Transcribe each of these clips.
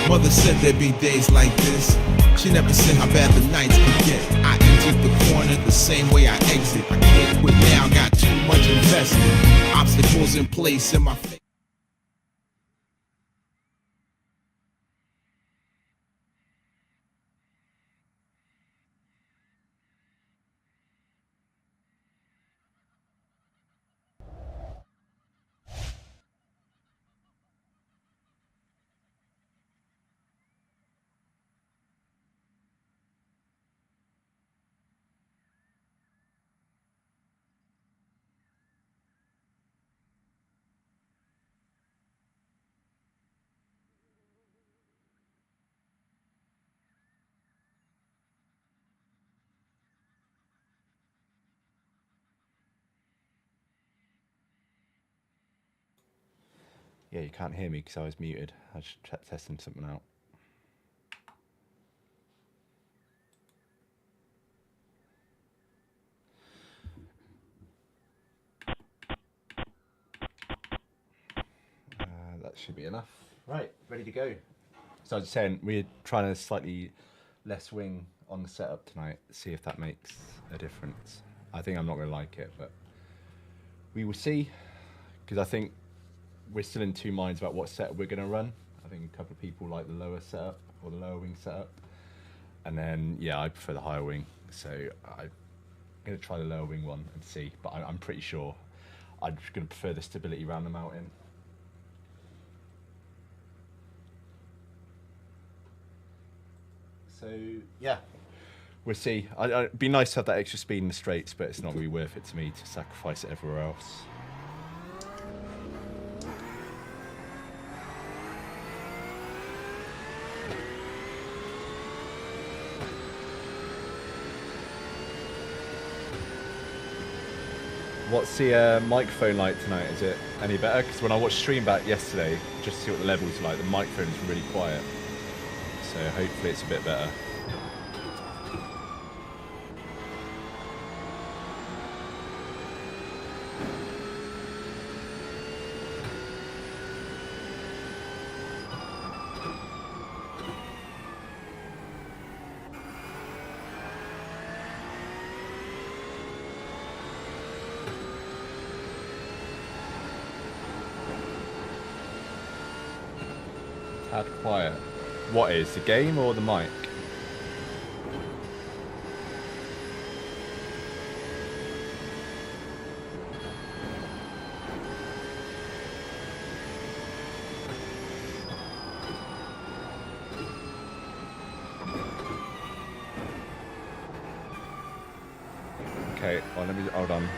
Mother said there'd be days like this. She never said how bad the nights could get. I entered the corner the same way I exit. I can't quit now, got too much invested. Obstacles in place in my face. Yeah, you can't hear me because I was muted. I was testing something out. That should be enough. Right, ready to go. So I was saying, we're trying a slightly less wing on the setup tonight, see if that makes a difference. I think I'm not going to like it, but we will see, because I think we're still in two minds about what setup we're going to run. I think a couple of people like the lower setup or the lower wing setup, and then yeah, I prefer the higher wing, so I'm going to try the lower wing one and see, but I'm pretty sure I'm just going to prefer the stability around the mountain. So yeah, we'll see. It'd be nice to have that extra speed in the straights, but it's not really worth it to me to sacrifice it everywhere else. What's the microphone like tonight? Is it any better? Because when I watched stream back yesterday, just to see what the levels are like, the microphone's really quiet. So hopefully it's a bit better. Tad quiet. What is, the game or the mic? Okay, well, let me, hold on.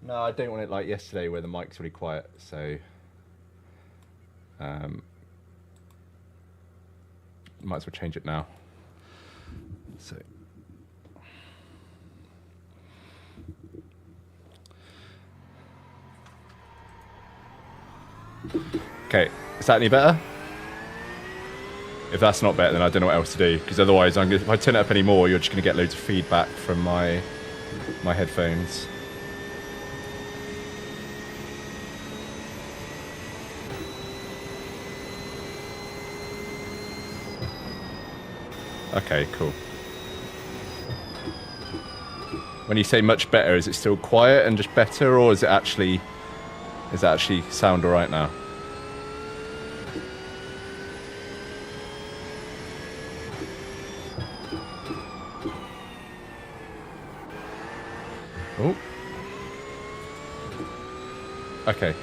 No, I don't want it like yesterday where the mic's really quiet, so might as well change it now. So okay, is that any better? If that's not better, then I don't know what else to do. Because otherwise, if I turn it up any more, you're just going to get loads of feedback from my headphones. Okay, cool. When you say much better, is it still quiet and just better, or is it actually sound alright now? Oh. Okay.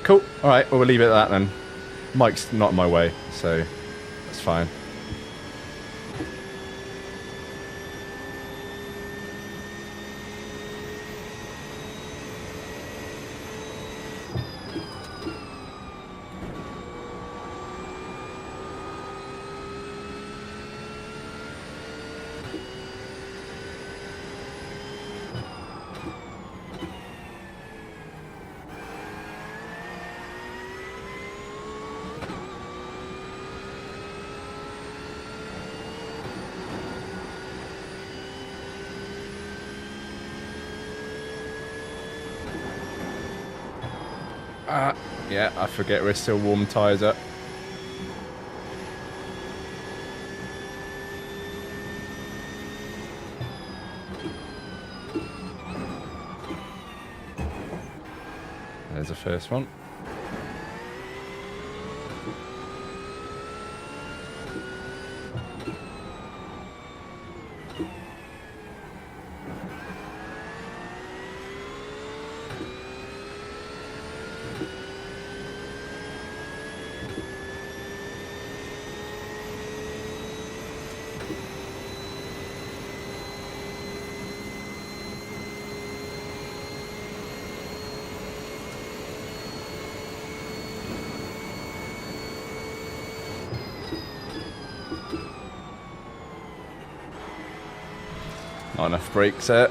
Cool. All right. Well, we'll leave it at that then. Mike's not in my way, so that's fine. Yeah, I forget we're still warm tyres up. There's the first one. Not enough brakes there.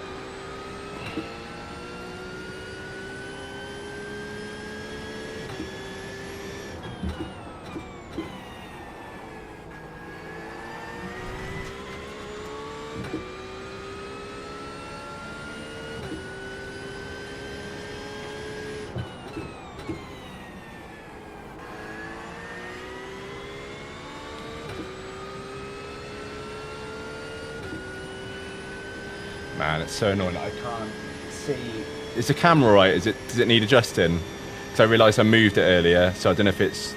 Man, it's so annoying. I can't see. Is the camera right? Does it need adjusting? Because I realised I moved it earlier, so I don't know if it's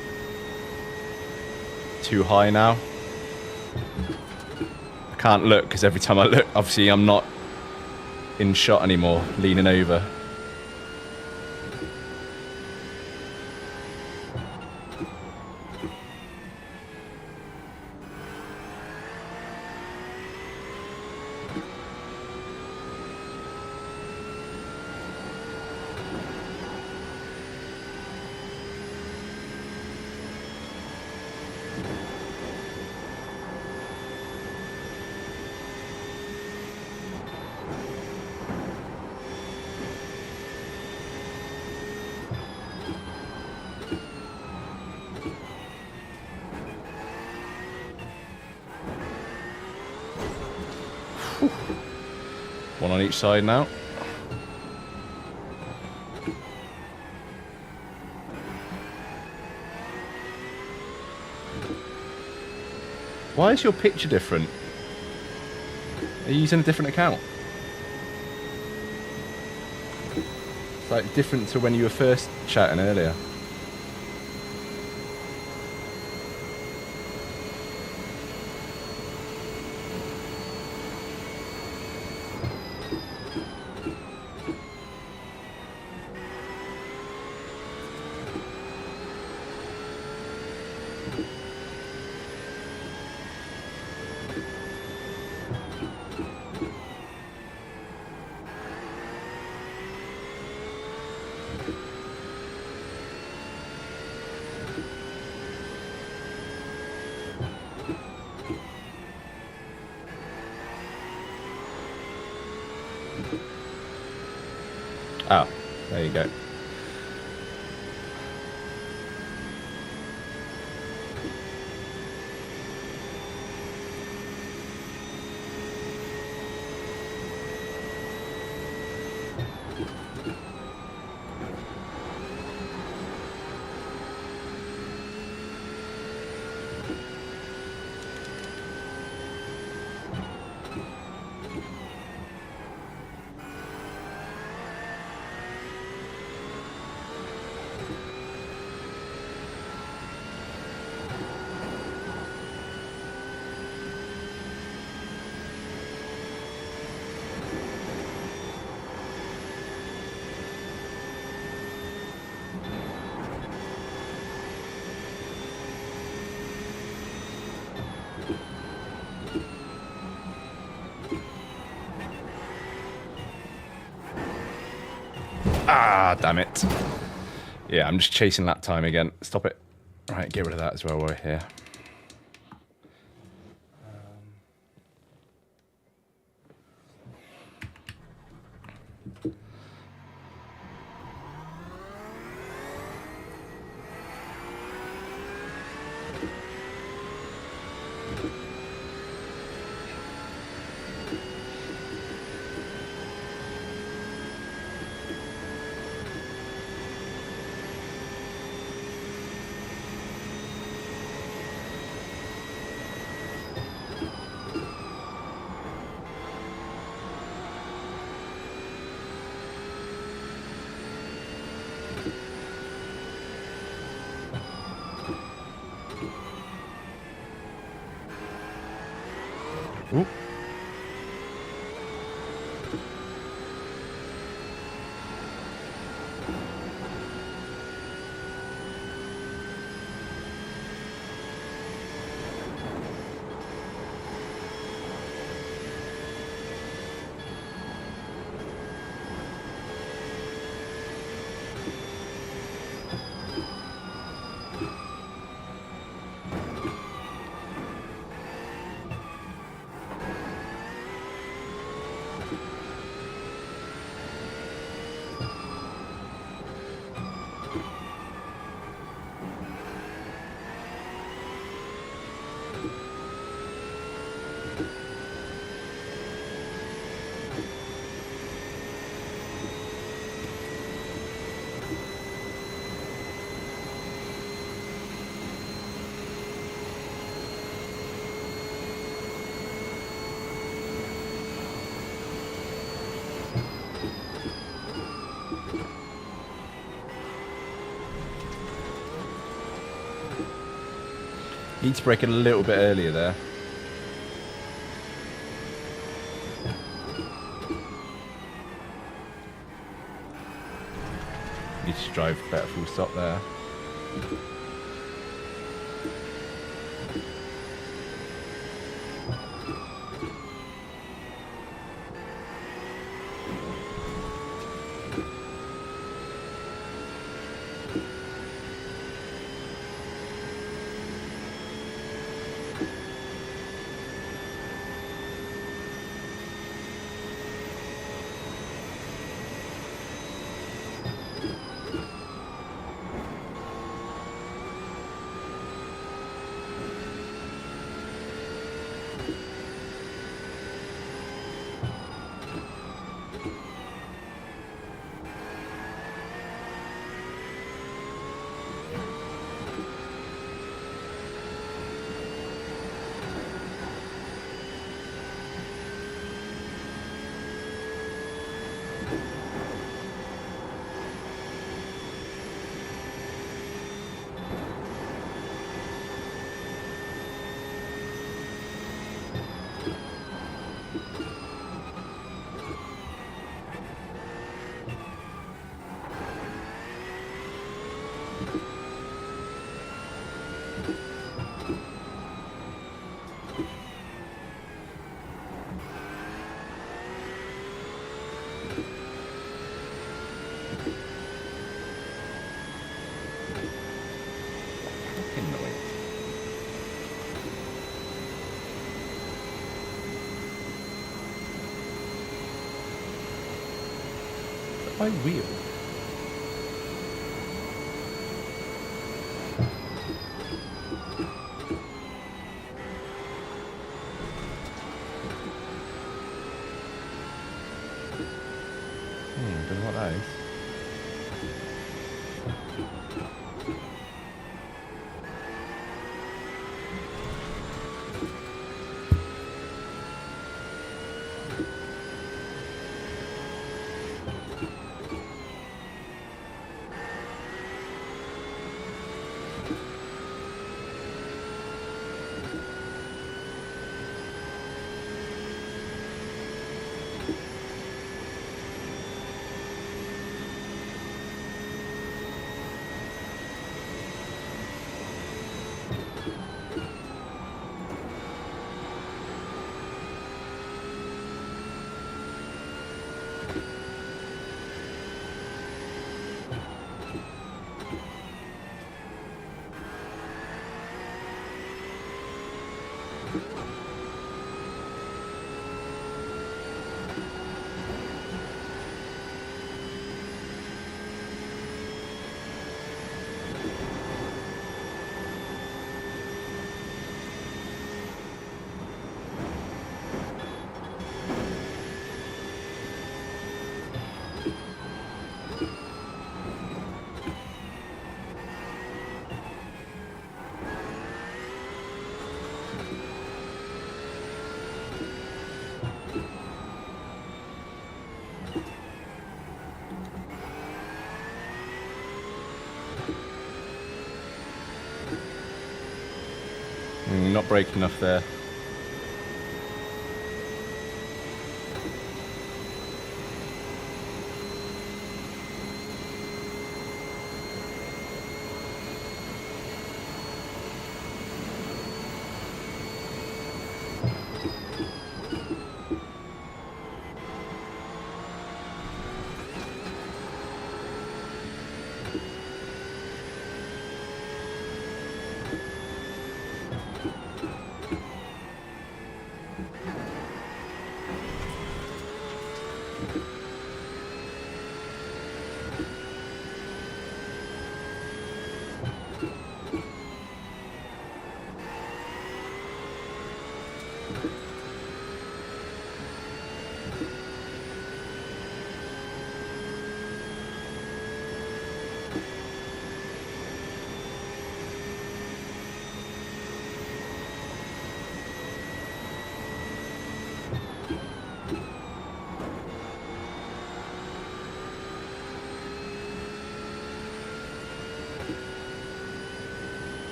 too high now. I can't look because every time I look, obviously I'm not in shot anymore, leaning over. One on each side now. Why is your picture different? Are you using a different account? It's like different to when you were first chatting earlier. There you go. Ah, damn it. Yeah, I'm just chasing lap time again. Stop it. Right, get rid of that as well while we're here. Ooh. Need to brake a little bit earlier there. Need to drive better full stop there. My wheel. wing, not braking enough there.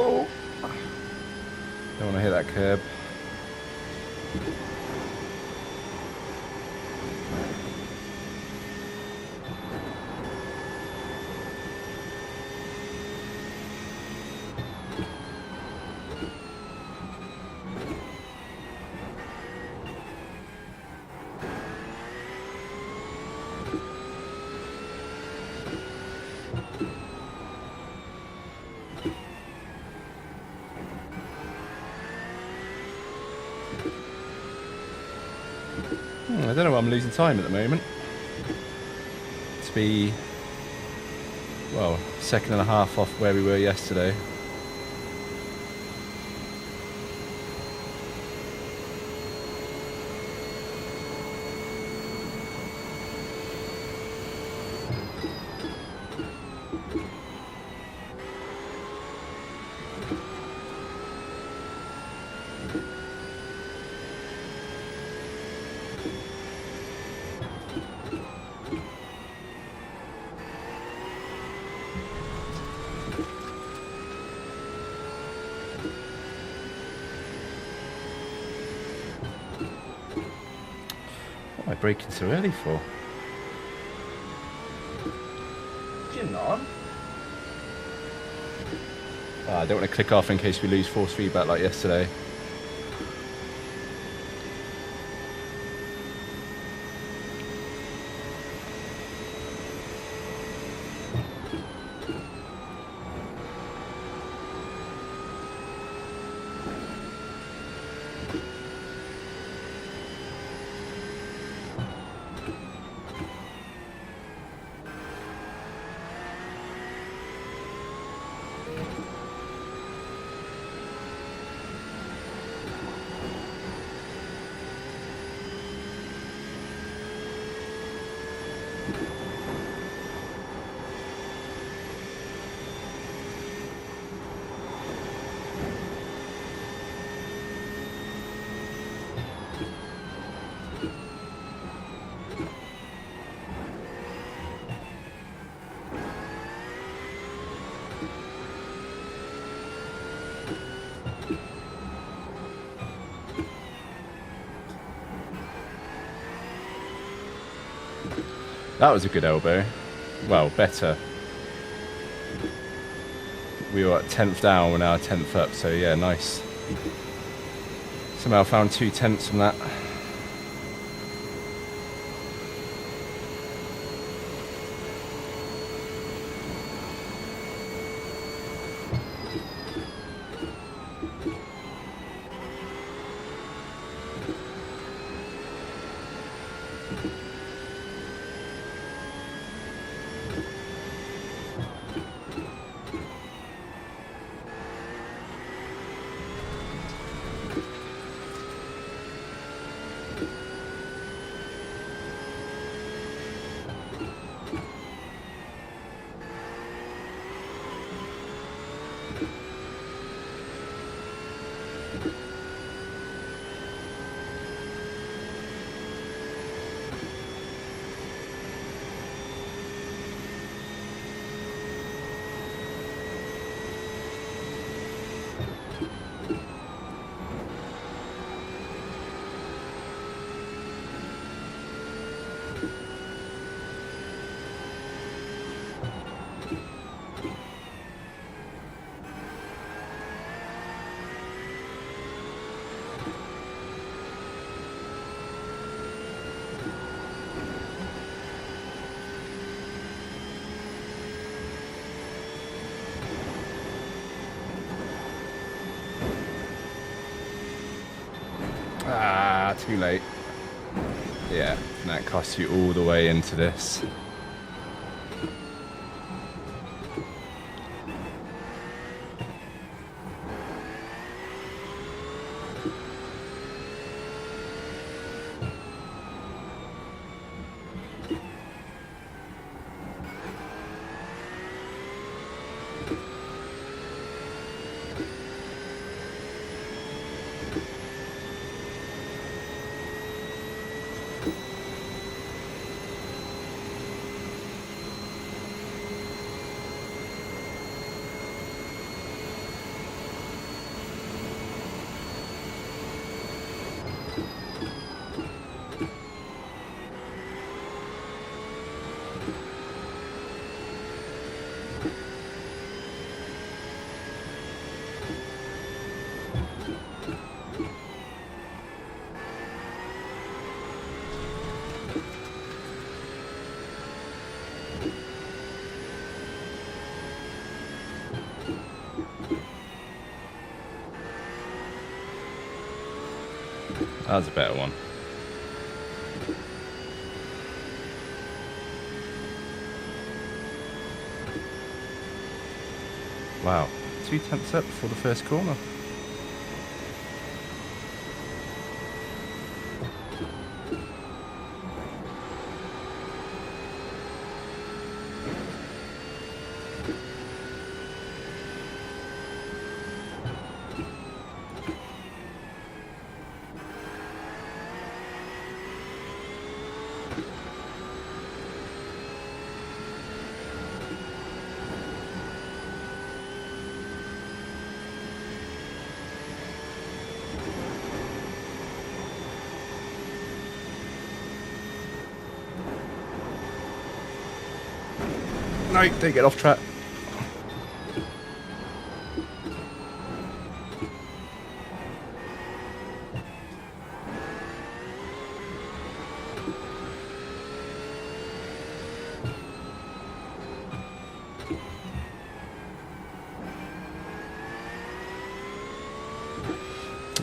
Oh. Don't want to hit that curb. I don't know why I'm losing time at the moment. To be, well, second and a half off where we were yesterday. What am I braking so early for? You're not. I don't want to click off in case we lose force feedback like yesterday. That was a good elbow. Well, better. We were at 10th down, we're now 10th up, so yeah, nice. Somehow found 2/10 from that. Ah, too late. Yeah, and that costs you all the way into this. That was a better one. Wow, 2/10 up before the first corner. No, don't get off track.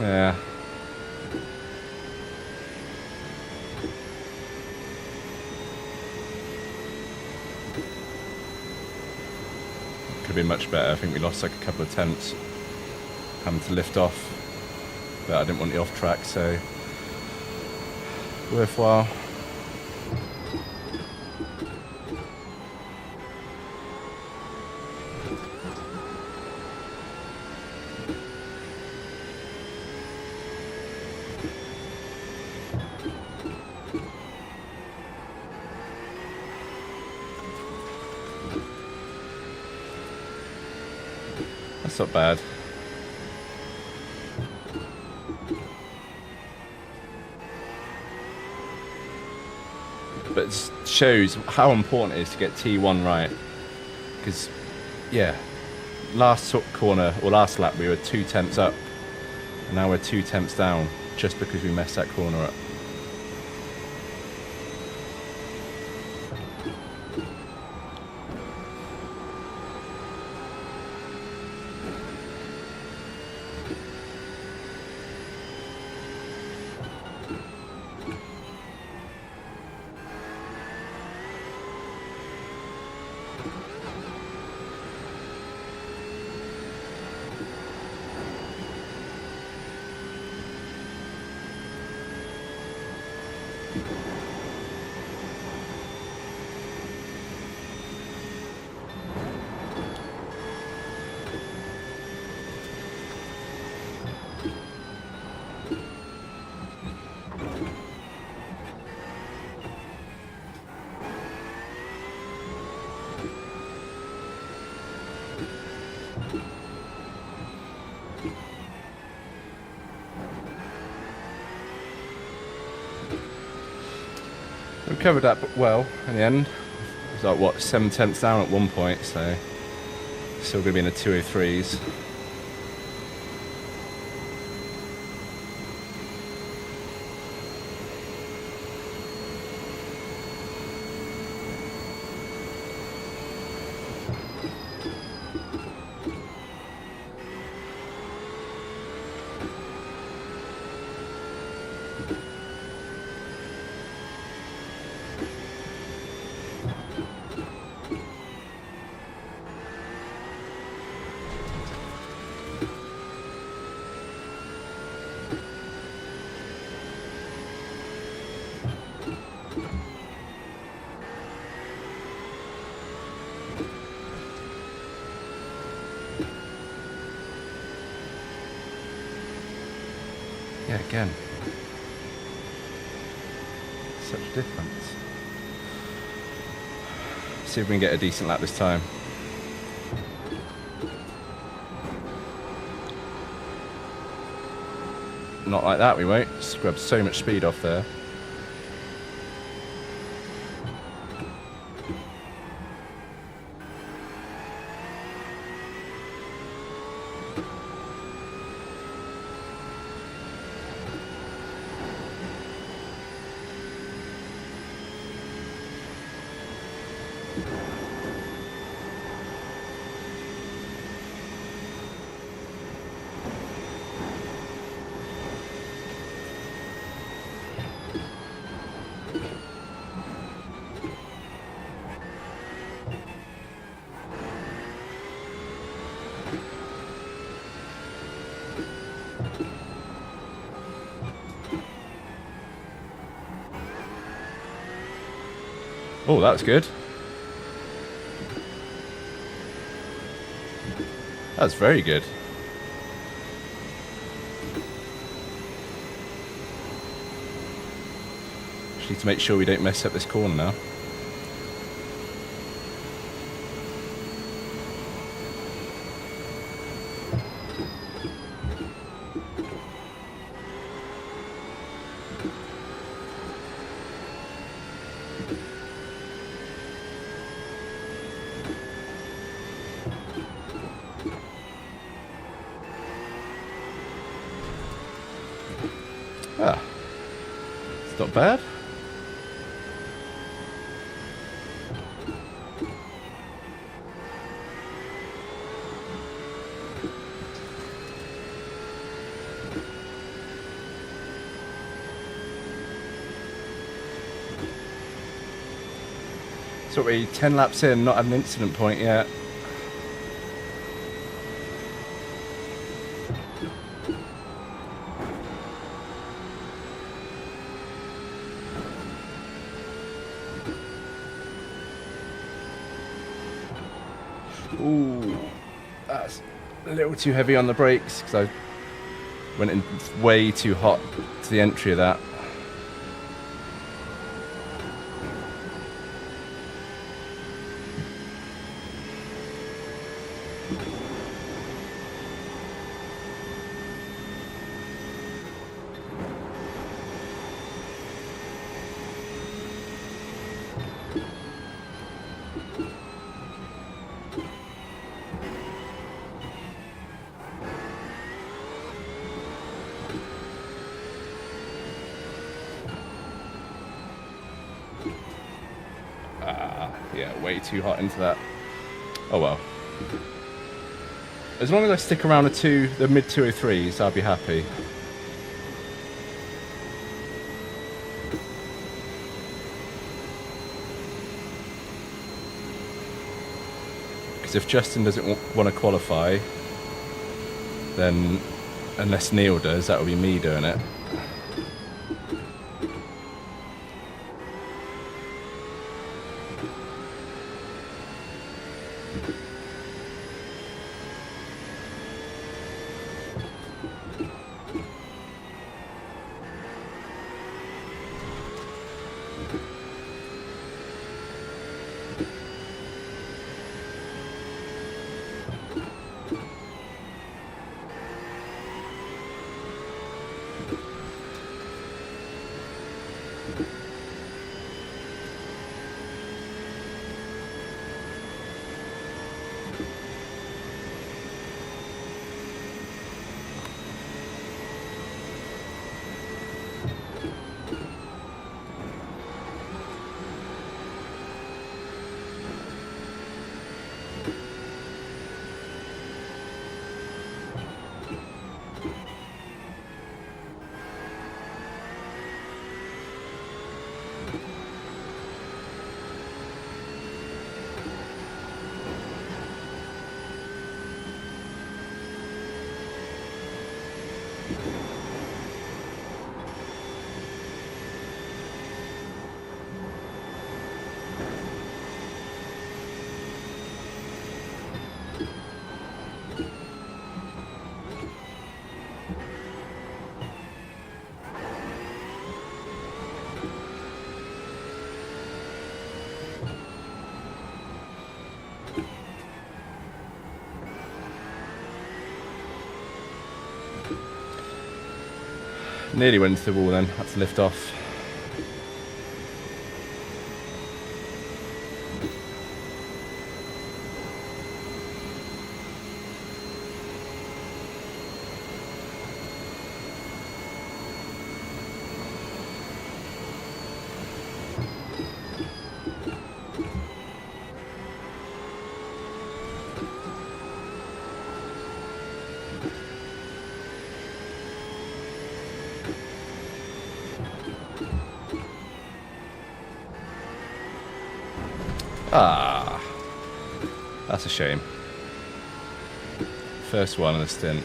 Yeah. Could have been much better. I think we lost like a couple of tenths having to lift off, but I didn't want the off track, so worthwhile. That's not bad. But it shows how important it is to get T1 right. Because, yeah, last corner, or last lap, we were 2 tenths up. And now we're 2 tenths down, just because we messed that corner up. We covered that well in the end. It was like, what, 7 tenths down at one point, so still going to be in the 203s. Yeah, again, such a difference. See if we can get a decent lap this time. Not like that, we won't. Scrub so much speed off there. Oh, that was good. That's very good. Just need to make sure we don't mess up this corner now. Ah, it's not bad. So we're 10 laps in, not had an incident point yet. Ooh, that's a little too heavy on the brakes because I went in way too hot to the entry of that. Yeah, way too hot into that. Oh well. As long as I stick around the mid 203s, I'll be happy. Because if Justin doesn't want to qualify, then unless Neil does, that will be me doing it. Nearly went into the wall then, had to lift off. Ah, that's a shame. First one of the stint.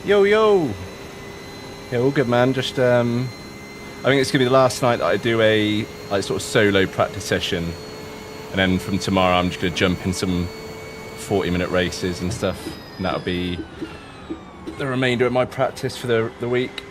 Yo, yo! Yeah, all good, man. Just, I think it's going to be the last night that I do a like, sort of solo practice session. And then from tomorrow, I'm just going to jump in some 40-minute races and stuff. And that'll be the remainder of my practice for the week.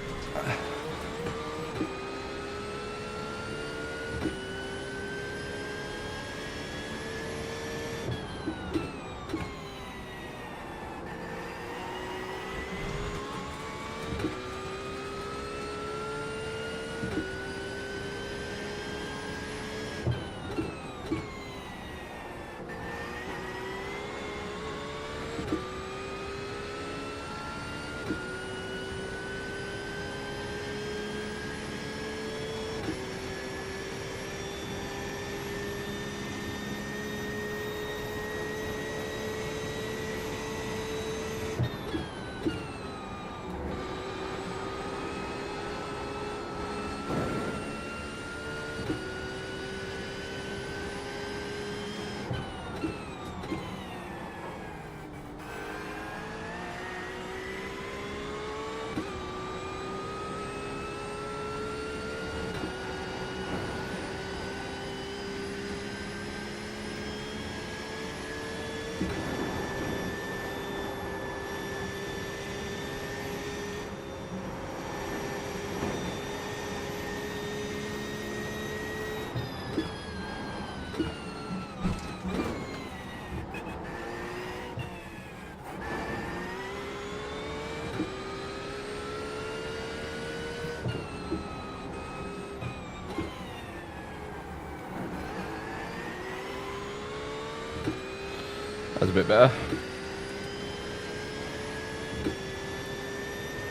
That was a bit better.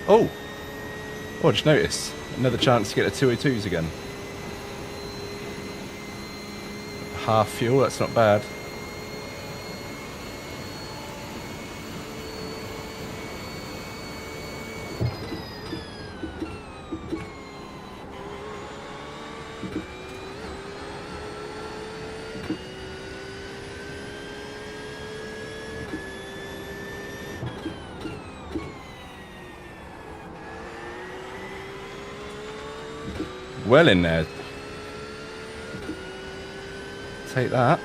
Oh! Oh, I just noticed. Another chance to get the 202s again. Half fuel, that's not bad. Well in there. Take that.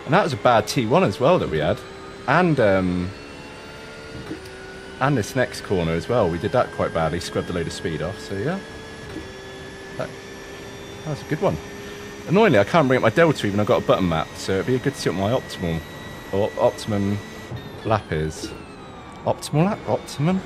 And that was a bad T1 as well that we had. And this next corner as well. We did that quite badly, scrubbed a load of speed off, so yeah. That was a good one. Annoyingly, I can't bring up my delta even. I've got a button map, so it'd be good to see what my optimal or optimum lap is. Optimal lap? Optimum?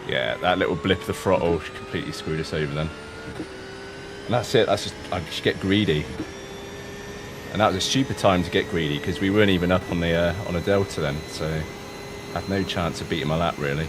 Yeah, that little blip of the throttle completely screwed us over then. And that's it, that's just, I just get greedy. And that was a stupid time to get greedy because we weren't even up on a delta then, so I had no chance of beating my lap really.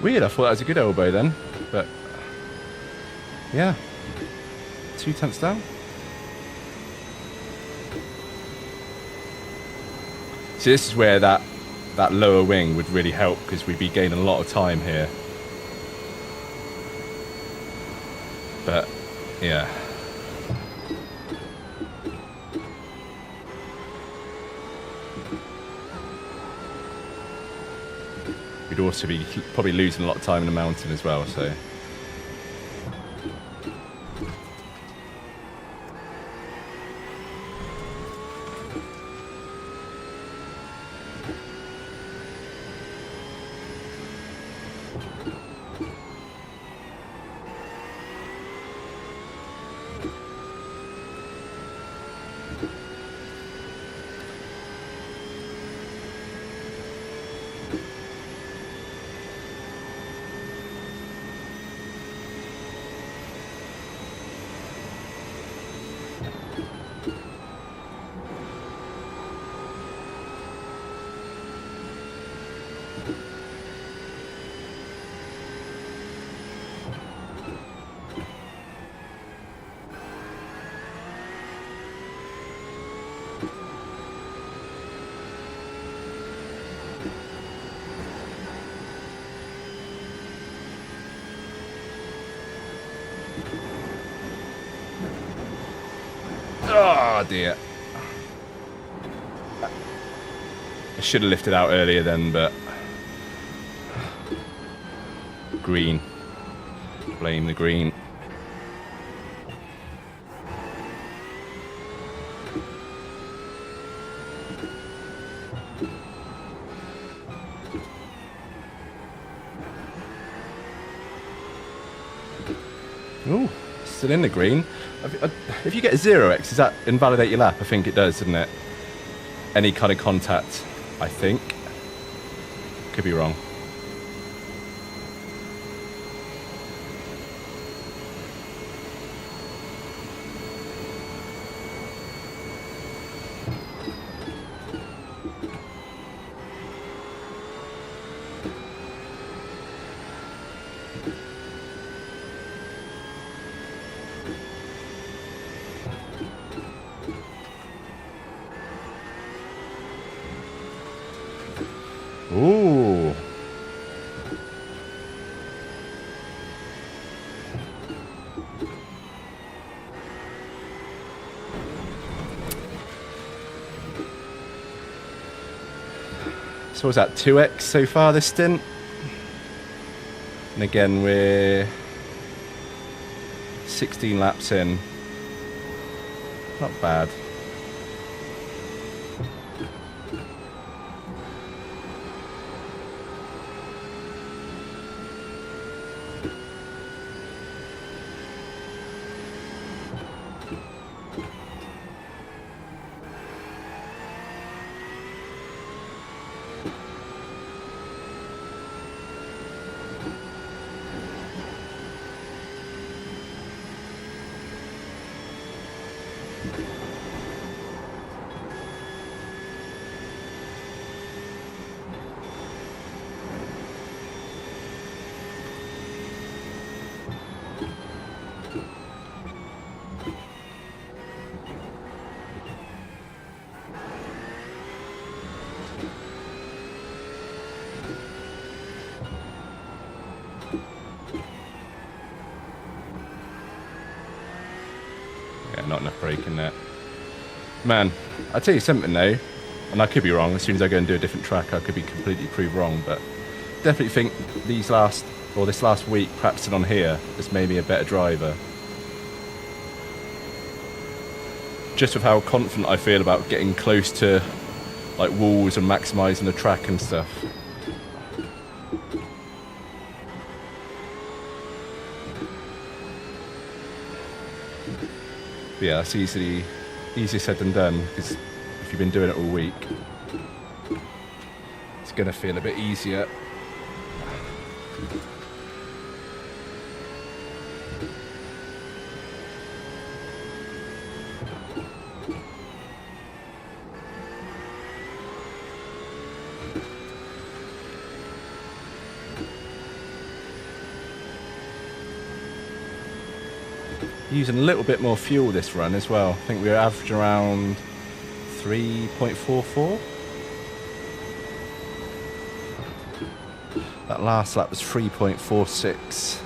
Weird, I thought that was a good elbow then, but yeah, 2 tenths down. So this is where that lower wing would really help, because we'd be gaining a lot of time here. But yeah. We'd also be probably losing a lot of time in the mountain as well, so. Oh dear. I should have lifted out earlier then, but green. Blame the green. Ooh, still in the green. If you get a 0x, does that invalidate your lap? I think it does, doesn't it? Any kind of contact, I think. Could be wrong. Ooh. So was that 2x so far this stint? And again we're 16 laps in. Not bad. Not enough brake in there. Man, I'll tell you something though, and I could be wrong. As soon as I go and do a different track, I could be completely proved wrong, but definitely think this last week practicing on here has made me a better driver. Just with how confident I feel about getting close to like walls and maximising the track and stuff. Yeah, that's easier said than done, because if you've been doing it all week, it's going to feel a bit easier. Using a little bit more fuel this run as well. I think we were averaging around 3.44. That last lap was 3.46.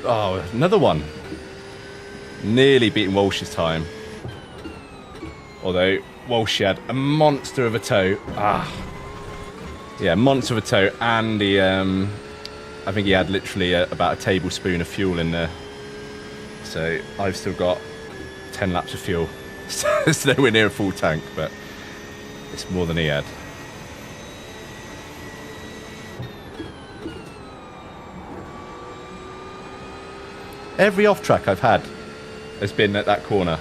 Oh, another one. Nearly beating Walsh's time. Although Walsh had a monster of a toe. Yeah, monster of a toe, and he, I think he had literally about a tablespoon of fuel in there. So I've still got 10 laps of fuel. So it's nowhere near a full tank, but it's more than he had. Every off track I've had has been at that corner.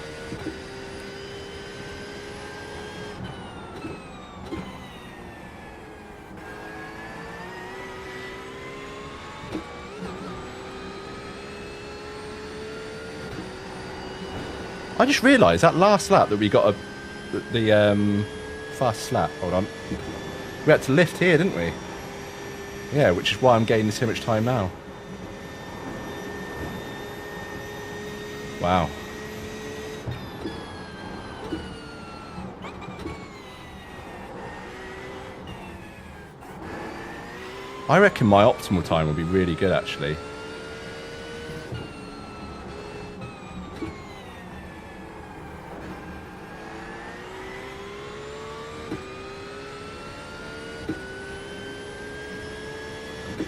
I just realised that last lap that we got the fast lap. Hold on. We had to lift here, didn't we? Yeah, which is why I'm gaining so much time now. Wow. I reckon my optimal time will be really good, actually.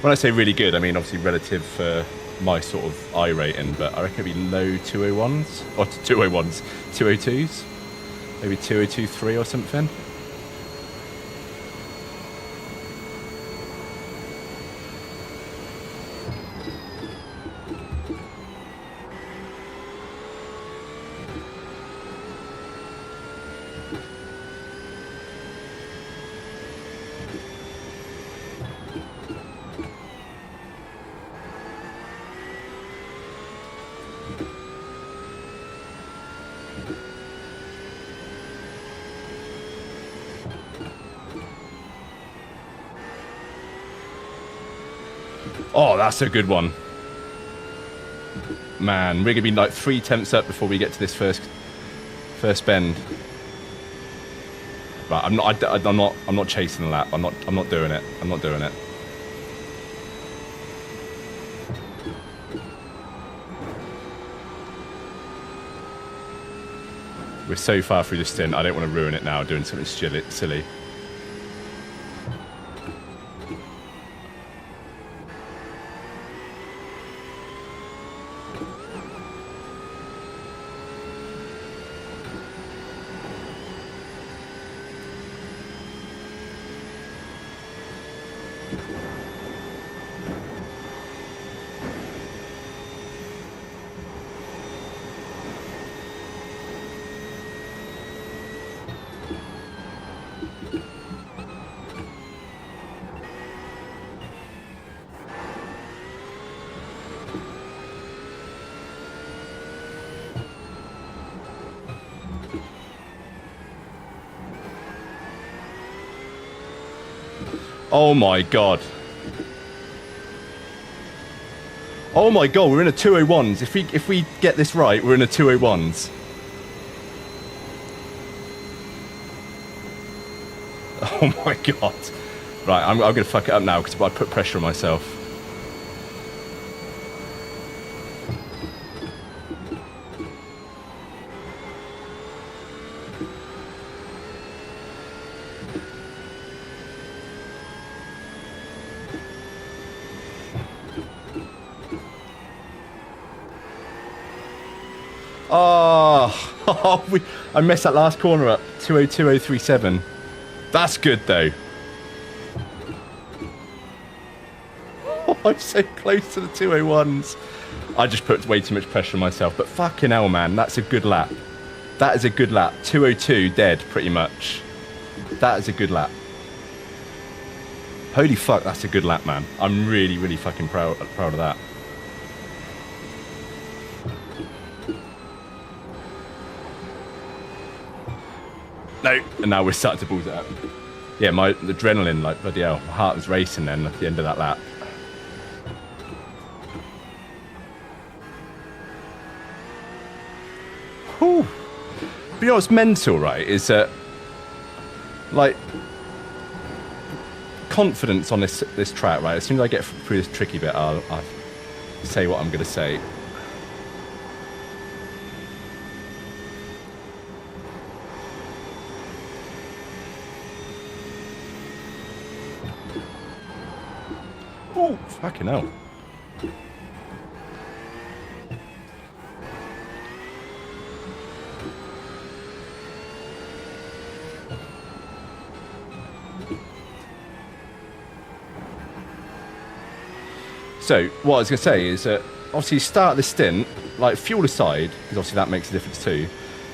When I say really good, I mean obviously relative for my sort of I rating, but I reckon it'd be low 201s, or 201s, 202s, maybe 2023 or something. Oh, that's a good one. Man, we're gonna be like 3 tenths up before we get to this first bend. Right, I'm not chasing the lap. I'm not doing it. I'm not doing it. We're so far through the stint. I don't want to ruin it now doing something silly. Oh my god. Oh my god, we're in a 201s. If we get this right, we're in a 201s. Oh my god. Right, I'm gonna fuck it up now because I put pressure on myself. Oh, I messed that last corner up. 202.037. That's good though. Oh, I'm so close to the 201s. I just put way too much pressure on myself, but fucking hell, man, that's a good lap. That is a good lap. 202 dead, pretty much. That is a good lap. Holy fuck, that's a good lap, man. I'm really, really fucking proud of that. No, and now we're starting to balls it up. Yeah, the adrenaline, like, bloody hell, my heart was racing then at the end of that lap. Whew. But you know what's mental, right, is that, like, confidence on this track, right, as soon as I get through this tricky bit, I'll say what I'm going to say. Oh, fucking hell. So, what I was going to say is that, obviously, start the stint, like, fuel aside, because obviously that makes a difference too,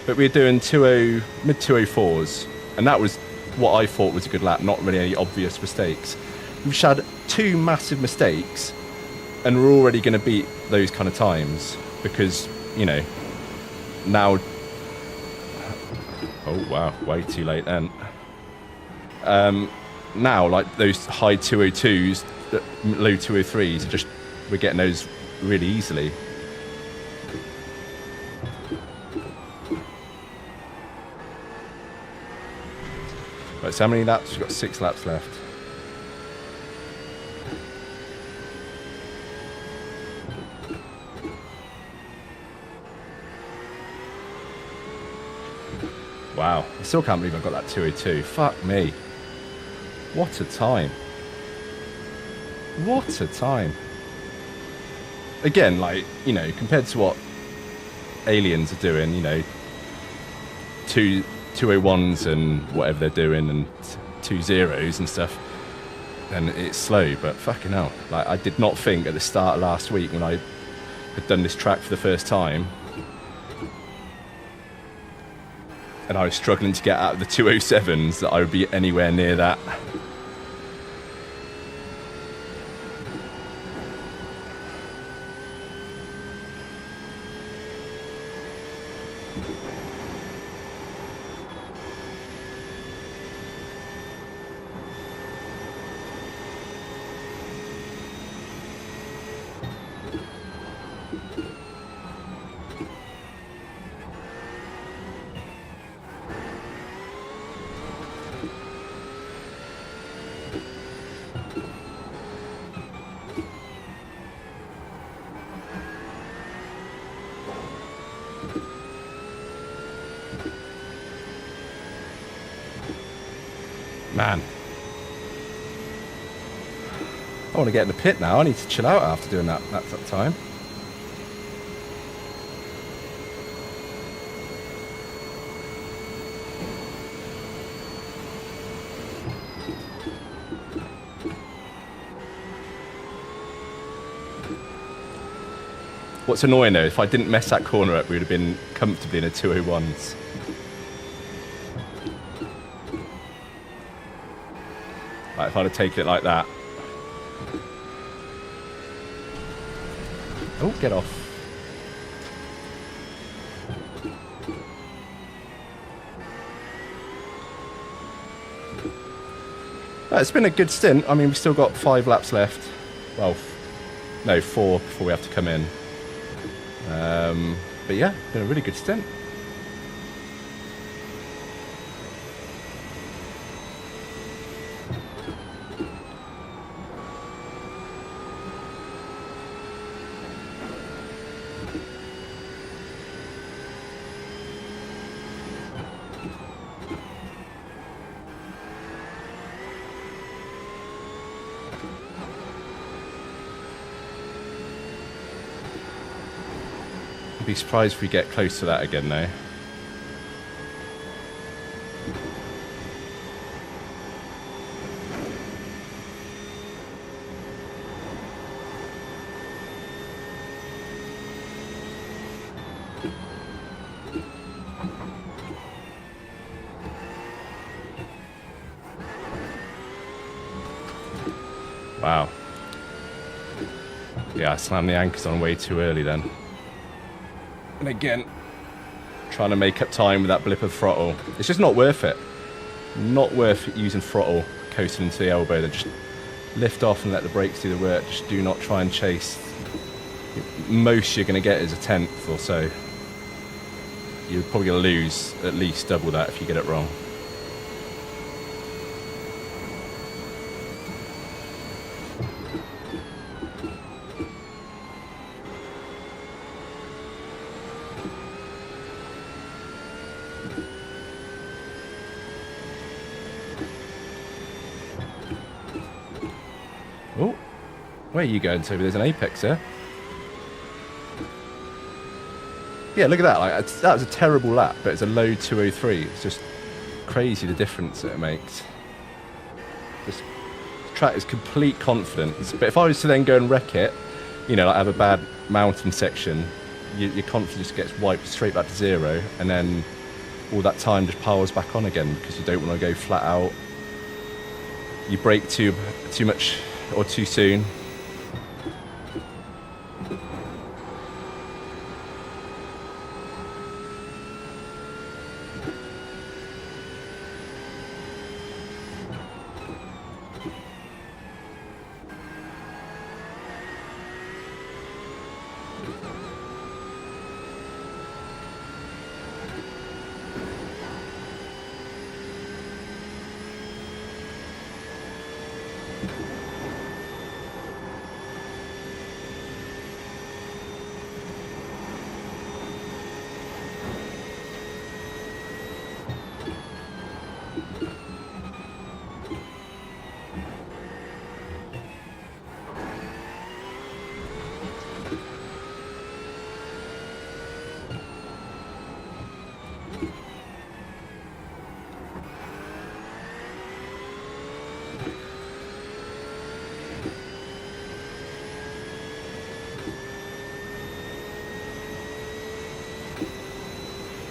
but we were doing mid-204s, and that was what I thought was a good lap, not really any obvious mistakes. We've had 2 massive mistakes, and we're already going to beat those kind of times, because, you know, now... Oh, wow, way too late then. Now, like, those high 202s, low 203s, just, we're getting those really easily. Right, so how many laps? We've got 6 laps left. Wow, I still can't believe I got that 202. Fuck me. What a time. What a time. Again, like, you know, compared to what aliens are doing, you know, 201s and whatever they're doing and 20s and stuff, then it's slow, but fucking hell. Like, I did not think at the start of last week when I had done this track for the first time and I was struggling to get out of the 207s that I would be anywhere near that. Man. I want to get in the pit now. I need to chill out after doing that time. What's annoying though, if I didn't mess that corner up, we would have been comfortably in a 201s. Like if I'd have taken it like that. Oh, get off. It's been a good stint. I mean, we've still got 5 laps left. Well, no, 4 before we have to come in. But yeah, been a really good stint. Be surprised if we get close to that again though. Wow. Yeah, I slammed the anchors on way too early then. And again, trying to make up time with that blip of throttle. It's just not worth it. Not worth using throttle, coasting into the elbow. Then just lift off and let the brakes do the work. Just do not try and chase. Most you're going to get is a 10th or so. You're probably going to lose at least double that if you get it wrong. Oh, where are you going, Toby? There's an apex there. Yeah, look at that. Like, that was a terrible lap, but it's a low 203. It's just crazy the difference that it makes. Just, the track is complete confidence. But if I was to then go and wreck it, you know, like have a bad mountain section, your confidence gets wiped straight back to 0, and then all that time just piles back on again because you don't want to go flat out. You brake too much or too soon.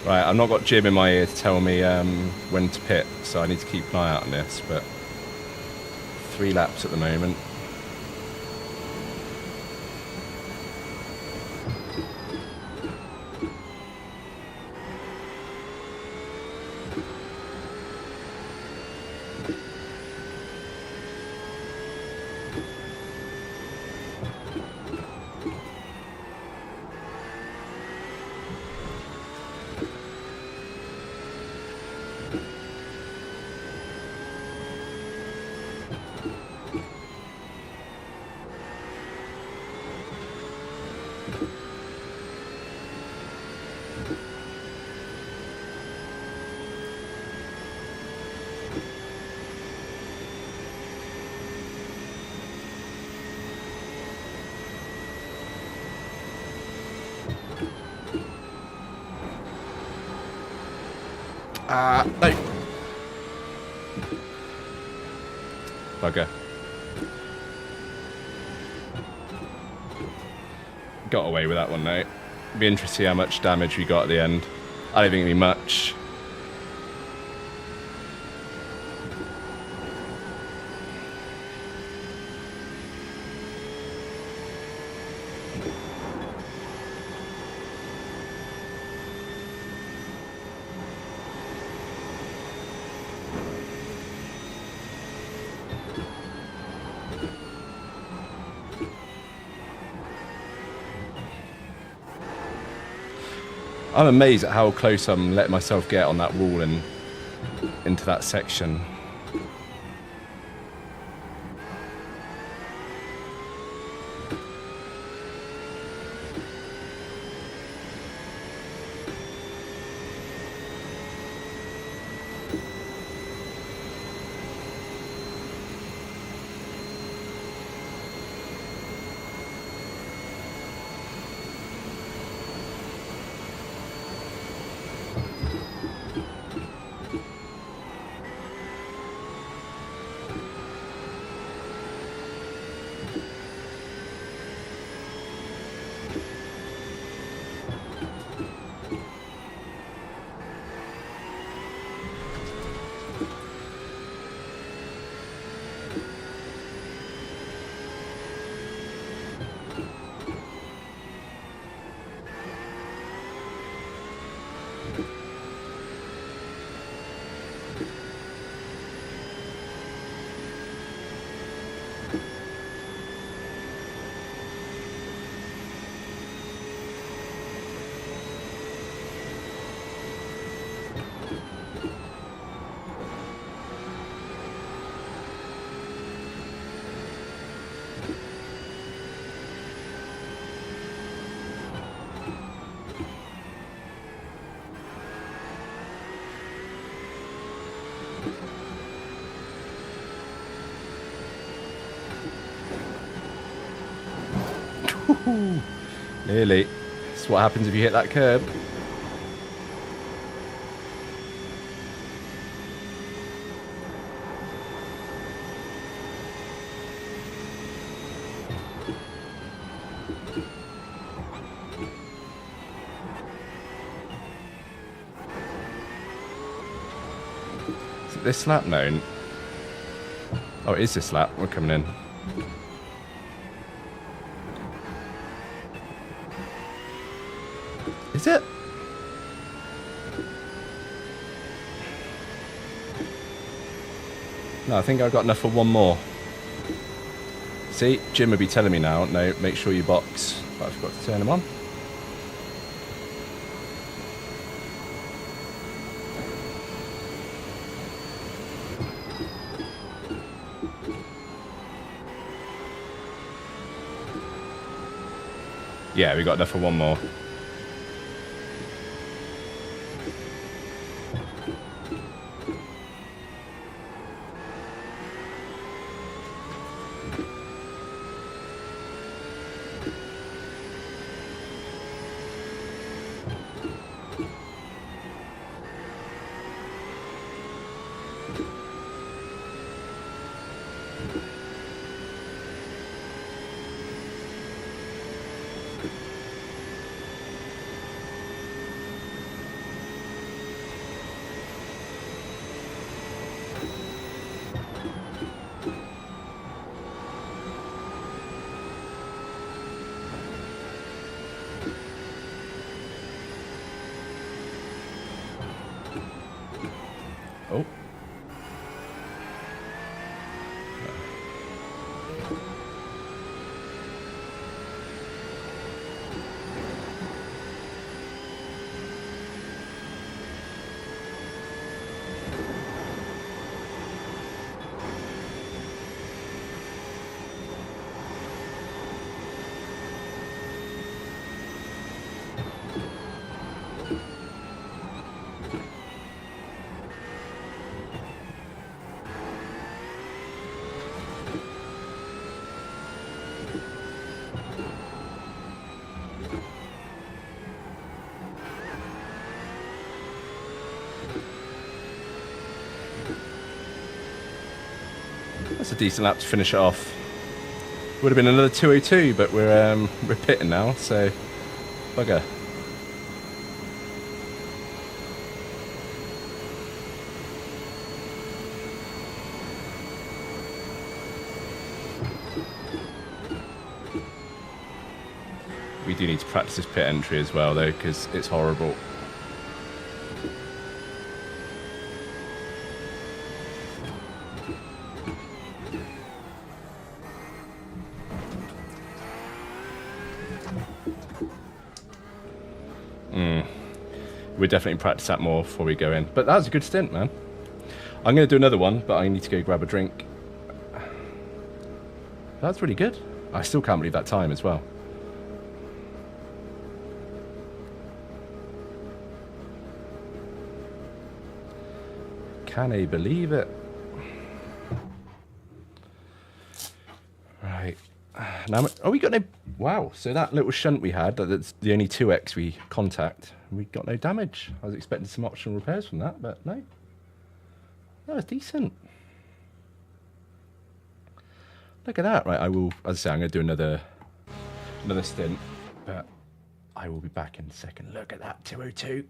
Right, I've not got Jim in my ear to tell me when to pit, so I need to keep an eye out on this, but 3 laps at the moment. No. Bugger. Got away with that one, though. Be interested to see how much damage we got at the end. I don't think it'll be much. I'm amazed at how close I'm letting myself get on that wall and into that section. Nearly. That's what happens if you hit that curb. Is it this lap? No. Oh, it is this lap. We're coming in. Is it? No, I think I've got enough for one more. See, Jim would be telling me now, no, make sure you box. But I forgot to turn them on. Yeah, we got enough for one more. Oh. That's a decent lap to finish it off. Would have been another 202, but we're pitting now, so bugger. We do need to practice this pit entry as well, though, because it's horrible. we'll definitely practice that more before we go in. But that was a good stint, man. I'm going to do another one, but I need to go grab a drink. That's really good. I still can't believe that time as well. Can I believe it? Right. Now, oh, we got no... Wow, so that little shunt we had, that's the only 2X we contact, we got no damage. I was expecting some optional repairs from that, but no. That was decent. Look at that. Right, I will, as I say, I'm going to do another stint, but I will be back in a second. Look at that, 202.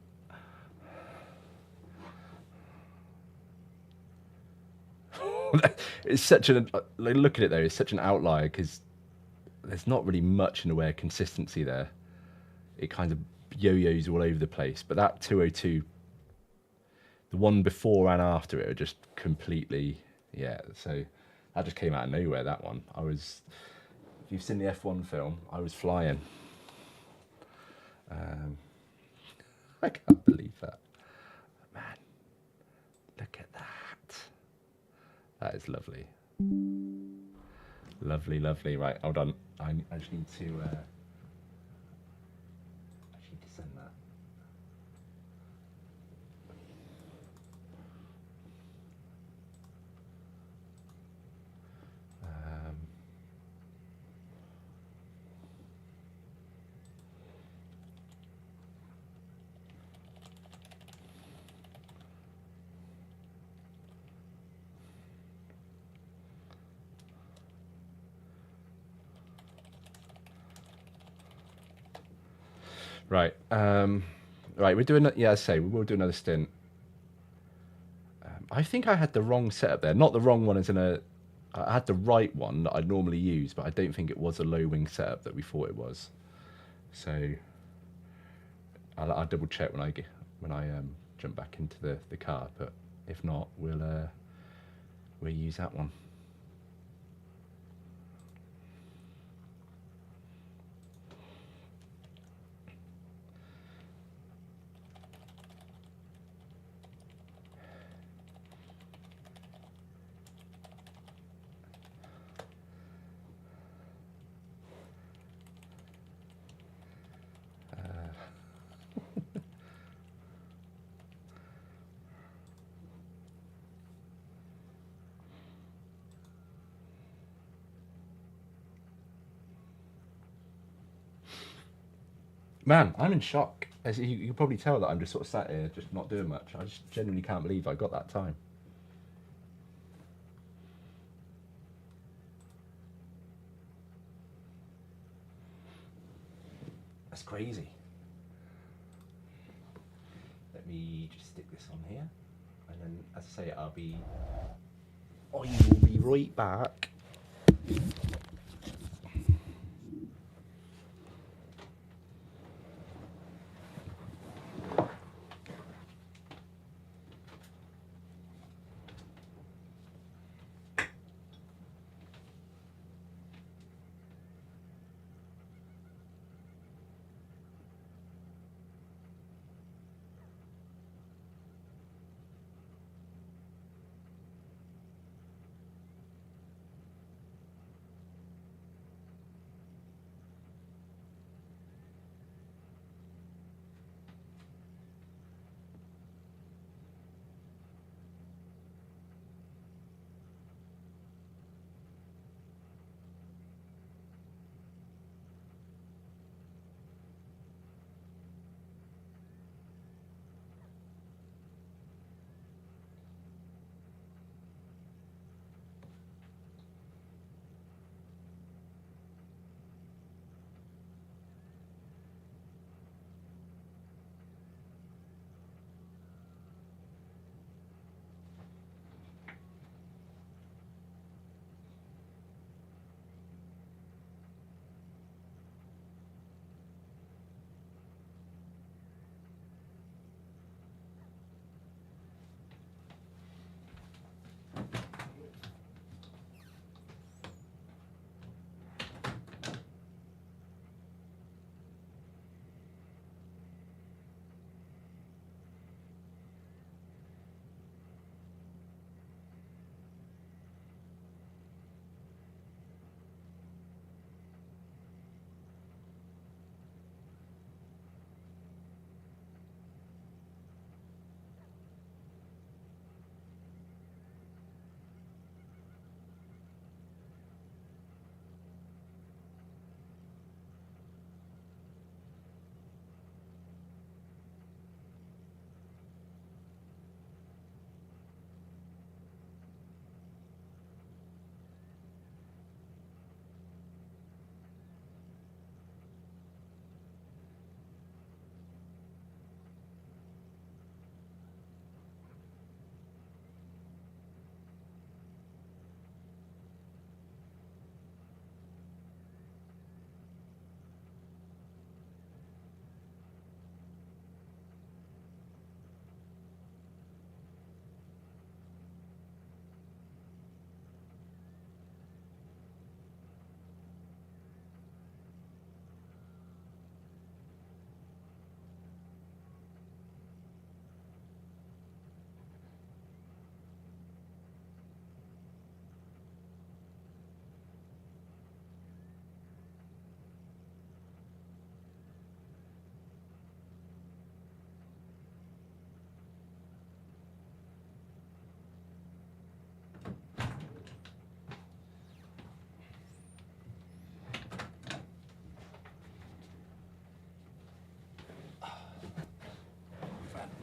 It's such an, look at it though, it's such an outlier because there's not really much in the way of consistency there. It kind of yo-yos all over the place, but that 202, the one before and after it are just completely, yeah, so that just came out of nowhere, that one. I was, if you've seen the F1 film, I was flying. I can't believe that. Man, look at that. That is lovely. Lovely, lovely. Right, hold on. I just need to send that. Right, right, we're doing, yeah, I say, we will do another stint. I think I had the wrong setup there. Not the wrong one as in a, I had the right one that I normally use, but I don't think it was a low wing setup that we thought it was. So I'll double check when I jump back into the car, but if not, we'll use that one. Man, I'm in shock. As you can probably tell that I'm just sort of sat here, just not doing much. I just genuinely can't believe I got that time. That's crazy. Let me just stick this on here, and then, as I say, I will be right back.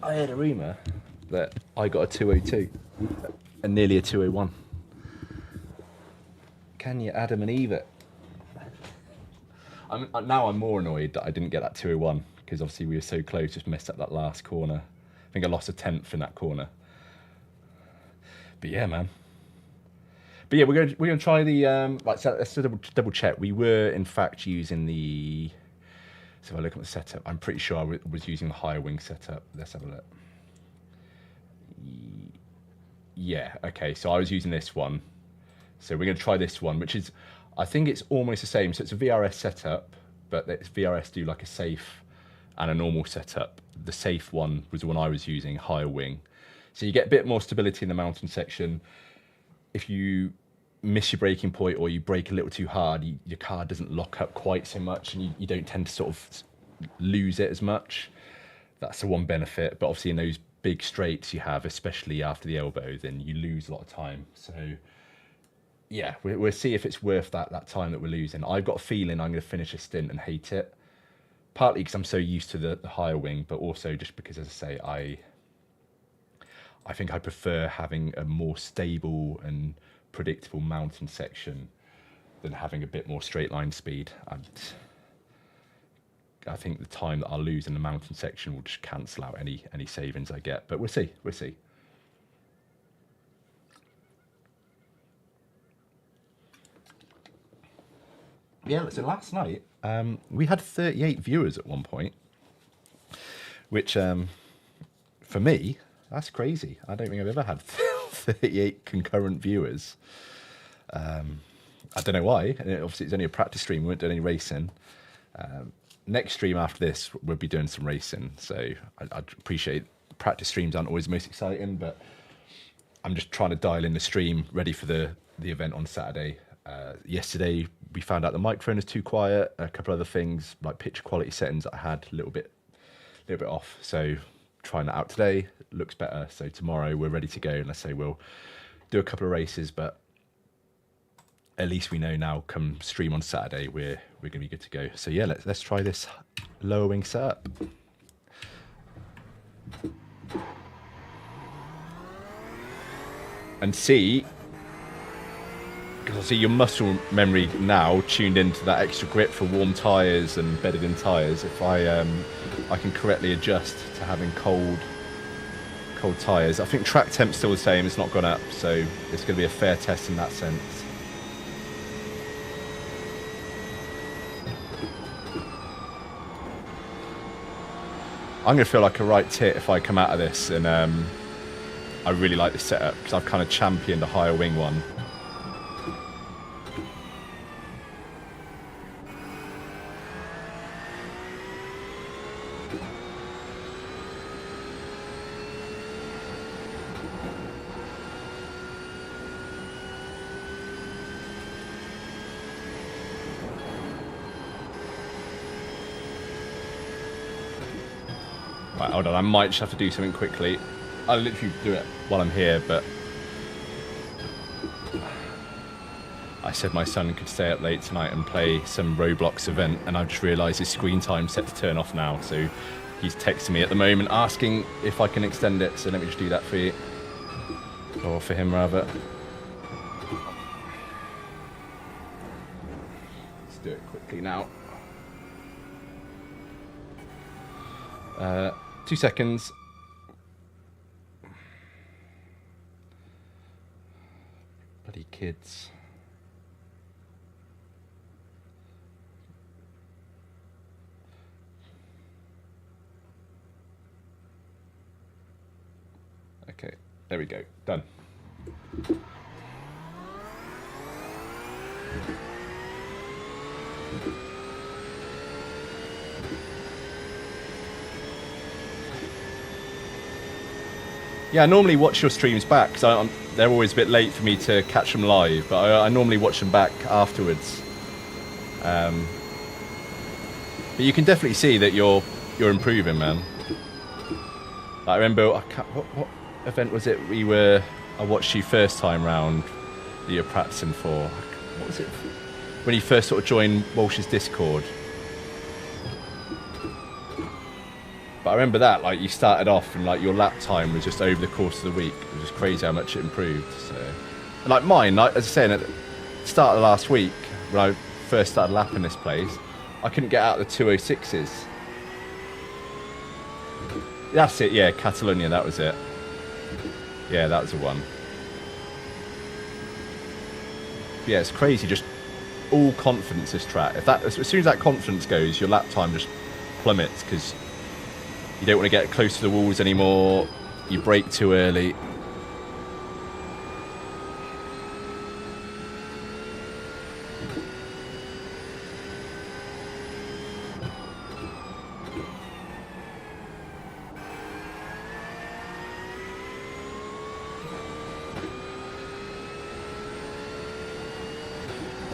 I heard a rumour that I got a 202 and nearly a 201. Can you Adam and Eve it? Now I'm more annoyed that I didn't get that 201 because obviously we were so close, just messed up that last corner. I think I lost a tenth in that corner. But yeah, man. But yeah, we're gonna try the right. So let's double check. We were in fact using the. So if I look at the setup, I'm pretty sure I was using the higher wing setup. Let's have a look. Yeah. Okay. So I was using this one. So we're gonna try this one, which is, I think it's almost the same. So it's a VRS setup, but it's VRS do like a safe and a normal setup. The safe one was the one I was using, higher wing. So you get a bit more stability in the mountain section. If you miss your braking point or you brake a little too hard, your car doesn't lock up quite so much and you don't tend to sort of lose it as much. That's the one benefit. But obviously in those big straights you have, especially after the elbow, then you lose a lot of time. So yeah, we'll see if it's worth that time that we're losing. I've got a feeling I'm going to finish a stint and hate it. Partly because I'm so used to the higher wing, but also just because, as I say, I think I prefer having a more stable and predictable mountain section than having a bit more straight line speed. And I think the time that I'll lose in the mountain section will just cancel out any savings I get. But we'll see. Yeah, so last night we had 38 viewers at one point, which for me, that's crazy. I don't think I've ever had 38 concurrent viewers. I don't know why. And obviously, it's only a practice stream. We weren't doing any racing. Next stream after this, we'll be doing some racing. So I'd appreciate practice streams aren't always the most exciting, but I'm just trying to dial in the stream ready for the event on Saturday. Yesterday, we found out the microphone is too quiet. A couple other things like picture quality settings that I had a little bit off. So trying that out today, looks better. So tomorrow we're ready to go. And let's say we'll do a couple of races, but at least we know now come stream on Saturday, we're going to be good to go. So yeah, let's try this lower wing setup. And see, because I see your muscle memory now tuned into that extra grip for warm tyres and bedded in tyres. If I can correctly adjust to having cold tyres. I think track temp's still the same, it's not gone up, so it's going to be a fair test in that sense. I'm going to feel like a right tit if I come out of this, and I really like this setup because I've kind of championed a higher wing one. Right, hold on, I might just have to do something quickly. I'll literally do it while I'm here, but I said my son could stay up late tonight and play some Roblox event, and I've just realised his screen time's set to turn off now, so he's texting me at the moment asking if I can extend it, so let me just do that for you. Or for him, rather. Let's do it quickly now. 2 seconds. Bloody kids. Okay, there we go. Done. Yeah, I normally watch your streams back because they're always a bit late for me to catch them live, but I normally watch them back afterwards. But you can definitely see that you're improving, man. I remember, what event was it? I watched you first time round that you're practicing for. What was it? When you first sort of joined Walsh's Discord. But I remember that, like, you started off and like your lap time was just over the course of the week. It was just crazy how much it improved. So, and, like mine, like as I said at the start of last week when I first started lapping this place, I couldn't get out the 206s. That's it, yeah, Catalonia, that was it. Yeah, that was the one. Yeah, it's crazy, just all confidence this track. If that, as soon as that confidence goes, your lap time just plummets because you don't want to get close to the walls anymore. You brake too early.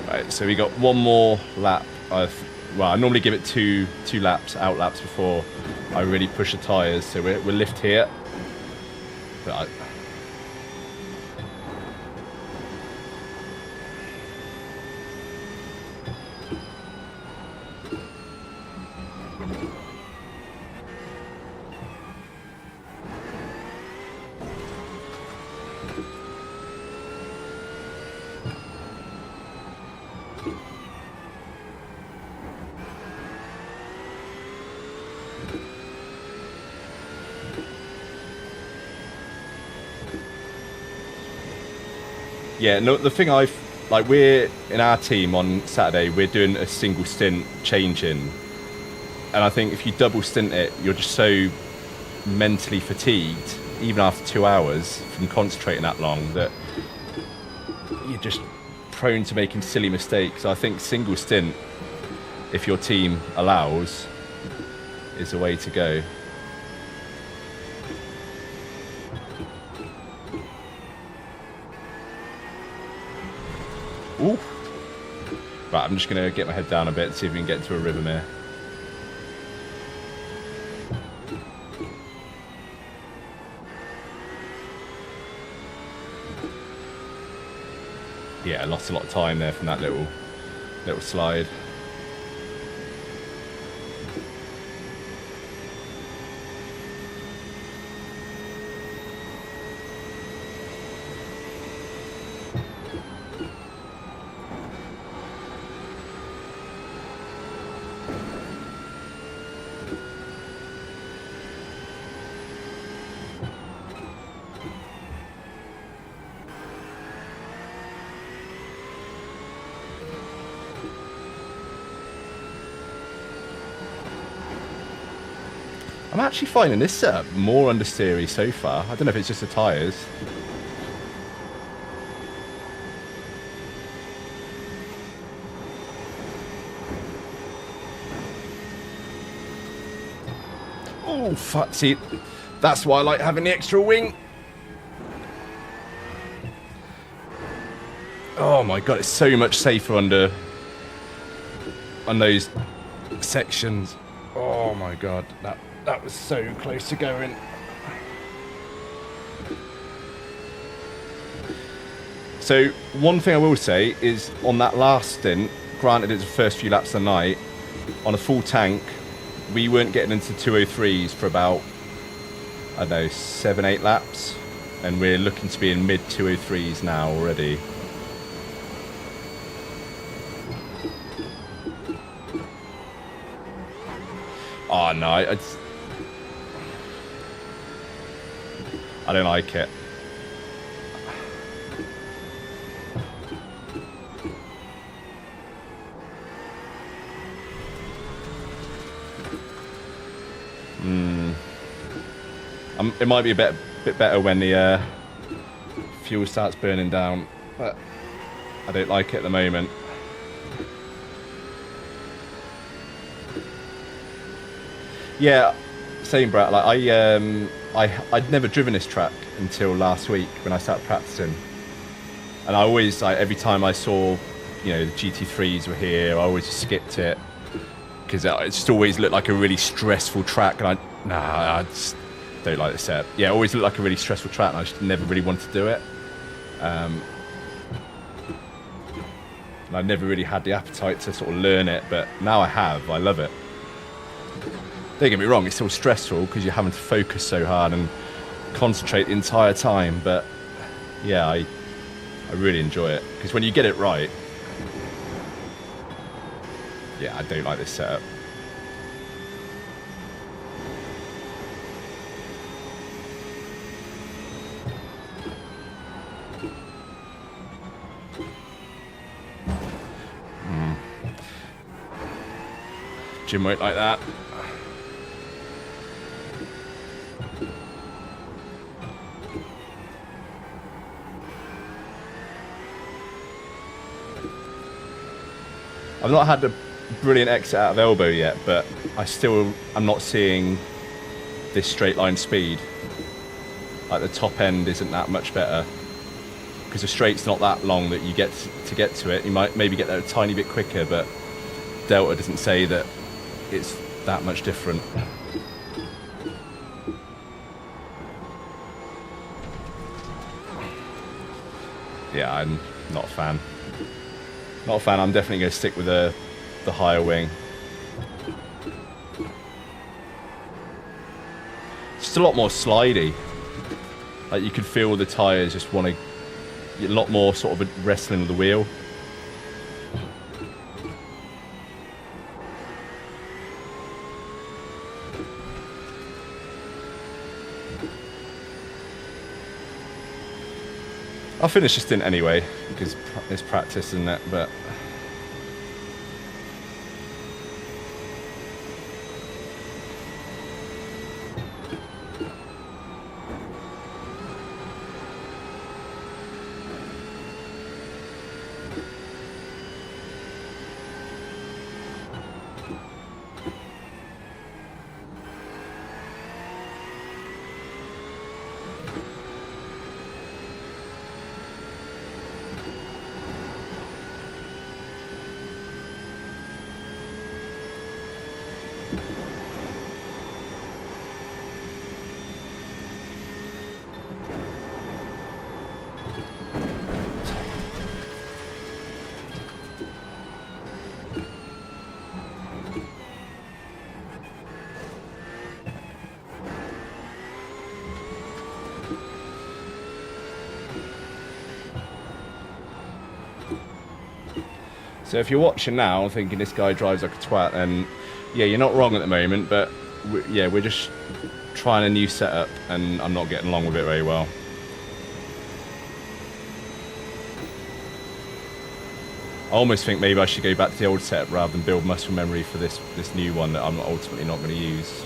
Right, so we got one more lap. Well, I normally give it two laps, out laps before I really push the tyres. So we'll lift here. But yeah, no, the thing we're in our team on Saturday, we're doing a single stint change-in. And I think if you double stint it, you're just so mentally fatigued, even after 2 hours from concentrating that long, that you're just prone to making silly mistakes. I think single stint, if your team allows, is the way to go. Ooh. Right, I'm just going to get my head down a bit and see if we can get to a rhythm here. Yeah, I lost a lot of time there from that little slide. I'm actually finding this setup more understeery so far. I don't know if it's just the tyres. Oh, fuck. See, that's why I like having the extra wing. Oh my god, it's so much safer on those sections. Oh my god, that was so close to going. So one thing I will say is on that last stint, granted it's the first few laps of the night, on a full tank, we weren't getting into 203s for about, I don't know, 7-8 laps, and we're looking to be in mid 203s now already. Oh no, I don't like it. It might be a bit better when the fuel starts burning down, but I don't like it at the moment. Yeah, same, Brett. Like I'd never driven this track until last week when I started practicing, and I always, like, every time I saw, you know, the GT3s were here, I always skipped it because it just always looked like a really stressful track, and I just don't like the setup. Yeah, it always looked like a really stressful track, and I just never really wanted to do it. And I never really had the appetite to sort of learn it, but now I have. I love it. Don't get me wrong, it's still stressful because you're having to focus so hard and concentrate the entire time, but yeah, I really enjoy it because when you get it right, yeah, I don't like this setup. Jim won't like that. I've not had a brilliant exit out of elbow yet, but I'm not seeing this straight line speed. Like the top end isn't that much better because the straight's not that long that you get to get to it. You might maybe get there a tiny bit quicker, but Delta doesn't say that it's that much different. Yeah, I'm not a fan. Not a fan. I'm definitely going to stick with the higher wing. It's just a lot more slidey. Like you could feel the tyres just want to, a lot more sort of wrestling with the wheel. I'll finish this stint anyway, because it's practice and that, but... So if you're watching now thinking this guy drives like a twat, then yeah, you're not wrong at the moment, but we're just trying a new setup and I'm not getting along with it very well. I almost think maybe I should go back to the old setup rather than build muscle memory for this new one that I'm ultimately not going to use.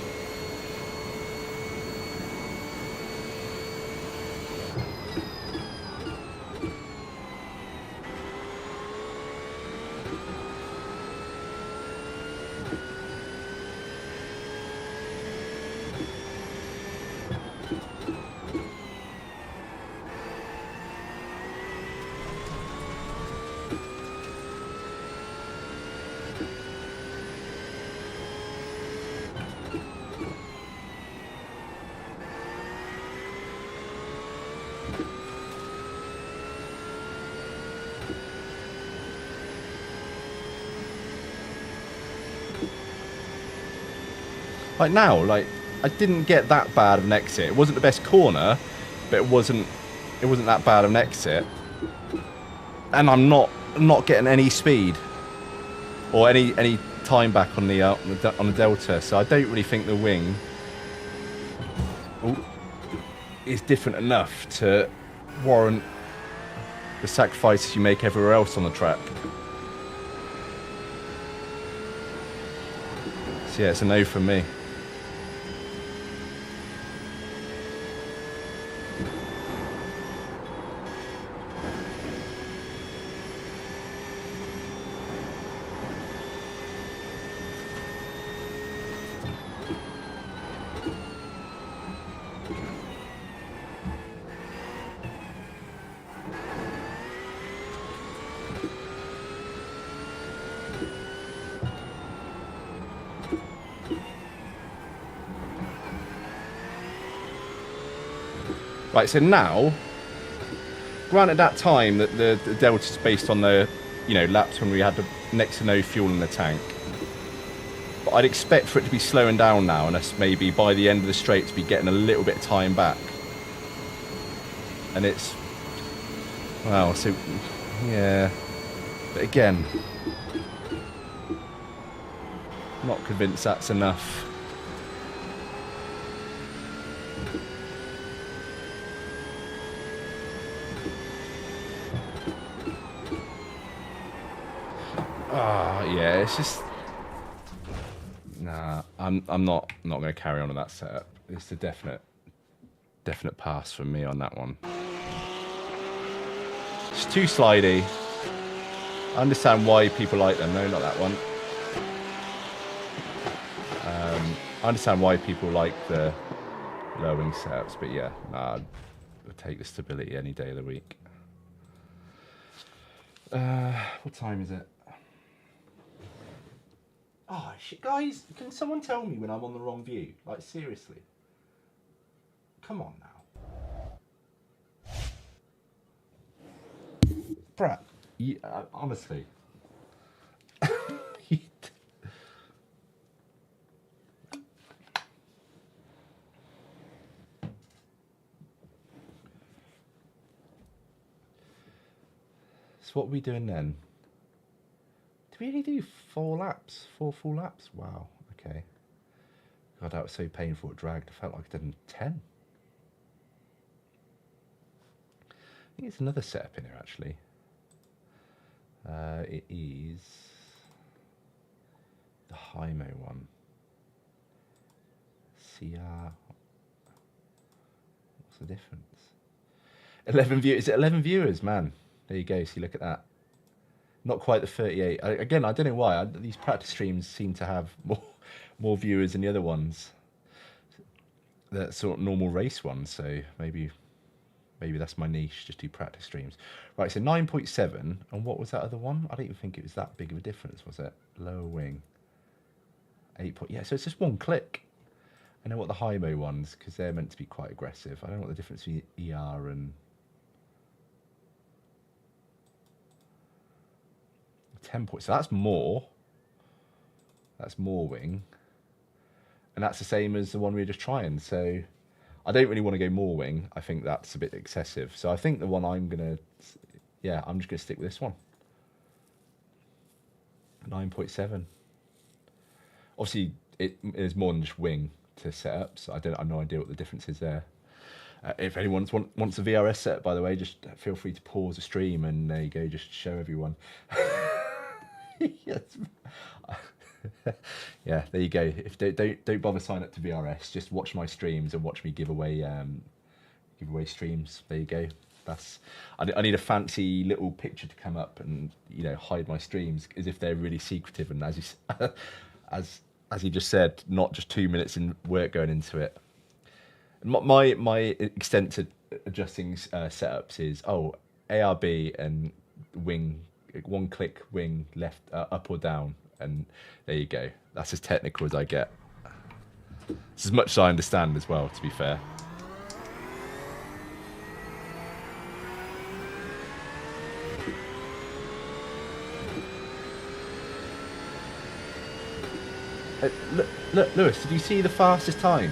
Like now, like I didn't get that bad of an exit. It wasn't the best corner, but it wasn't that bad of an exit. And I'm not getting any speed or any time back on the delta. So I don't really think the wing is different enough to warrant the sacrifices you make everywhere else on the track. So yeah, it's a no from me. Right, so now, granted that time that the delta's based on the, laps when we had next to no fuel in the tank, but I'd expect for it to be slowing down now, and us maybe by the end of the straight to be getting a little bit of time back. And it's, well, so yeah, but again, not convinced that's enough. Yeah, it's just, nah. I'm not going to carry on with that setup. It's a definite pass for me on that one. It's too slidey. I understand why people like them. No, not that one. I understand why people like the low wing setups, but yeah, nah, I'll take the stability any day of the week. What time is it? Oh shit, guys, can someone tell me when I'm on the wrong view? Like, seriously. Come on now. Brett, honestly. So what are we doing then? Did we only do 4 laps? 4 full laps? Wow, okay. God, that was so painful, it dragged. I felt like I did 10. I think it's another setup in here, actually. It is the Hymo one. CR. What's the difference? 11 viewers. Is it 11 viewers, man? There you go. See, look at that. Not quite the 38. Again, I don't know why. These practice streams seem to have more viewers than the other ones. The sort of normal race ones. So maybe that's my niche. Just do practice streams. Right. So 9.7. And what was that other one? I don't even think it was that big of a difference, was it? Lower wing. 8. Yeah. So it's just one click. I know what the Hymo ones, because they're meant to be quite aggressive. I don't know what the difference between ER and 10 points. So that's more. That's more wing. And that's the same as the one we were just trying. So I don't really want to go more wing. I think that's a bit excessive. So I think the one I'm going to, yeah, I'm just going to stick with this one. 9.7. Obviously, it is more than just wing to set up. So I have no idea what the difference is there. If anyone wants a VRS set, by the way, just feel free to pause the stream and there you go, just show everyone. Yes. Yeah, there you go. If don't bother sign up to VRS, just watch my streams and watch me give away streams. There you go. That's I need a fancy little picture to come up and hide my streams as if they're really secretive and as you just said, not just 2 minutes in work going into it. My extent to adjusting setups is ARB and wing, one click wing left, up or down, and there you go. That's as technical as I get. It's as much as I understand as well, to be fair. Look, Lewis, did you see the fastest time?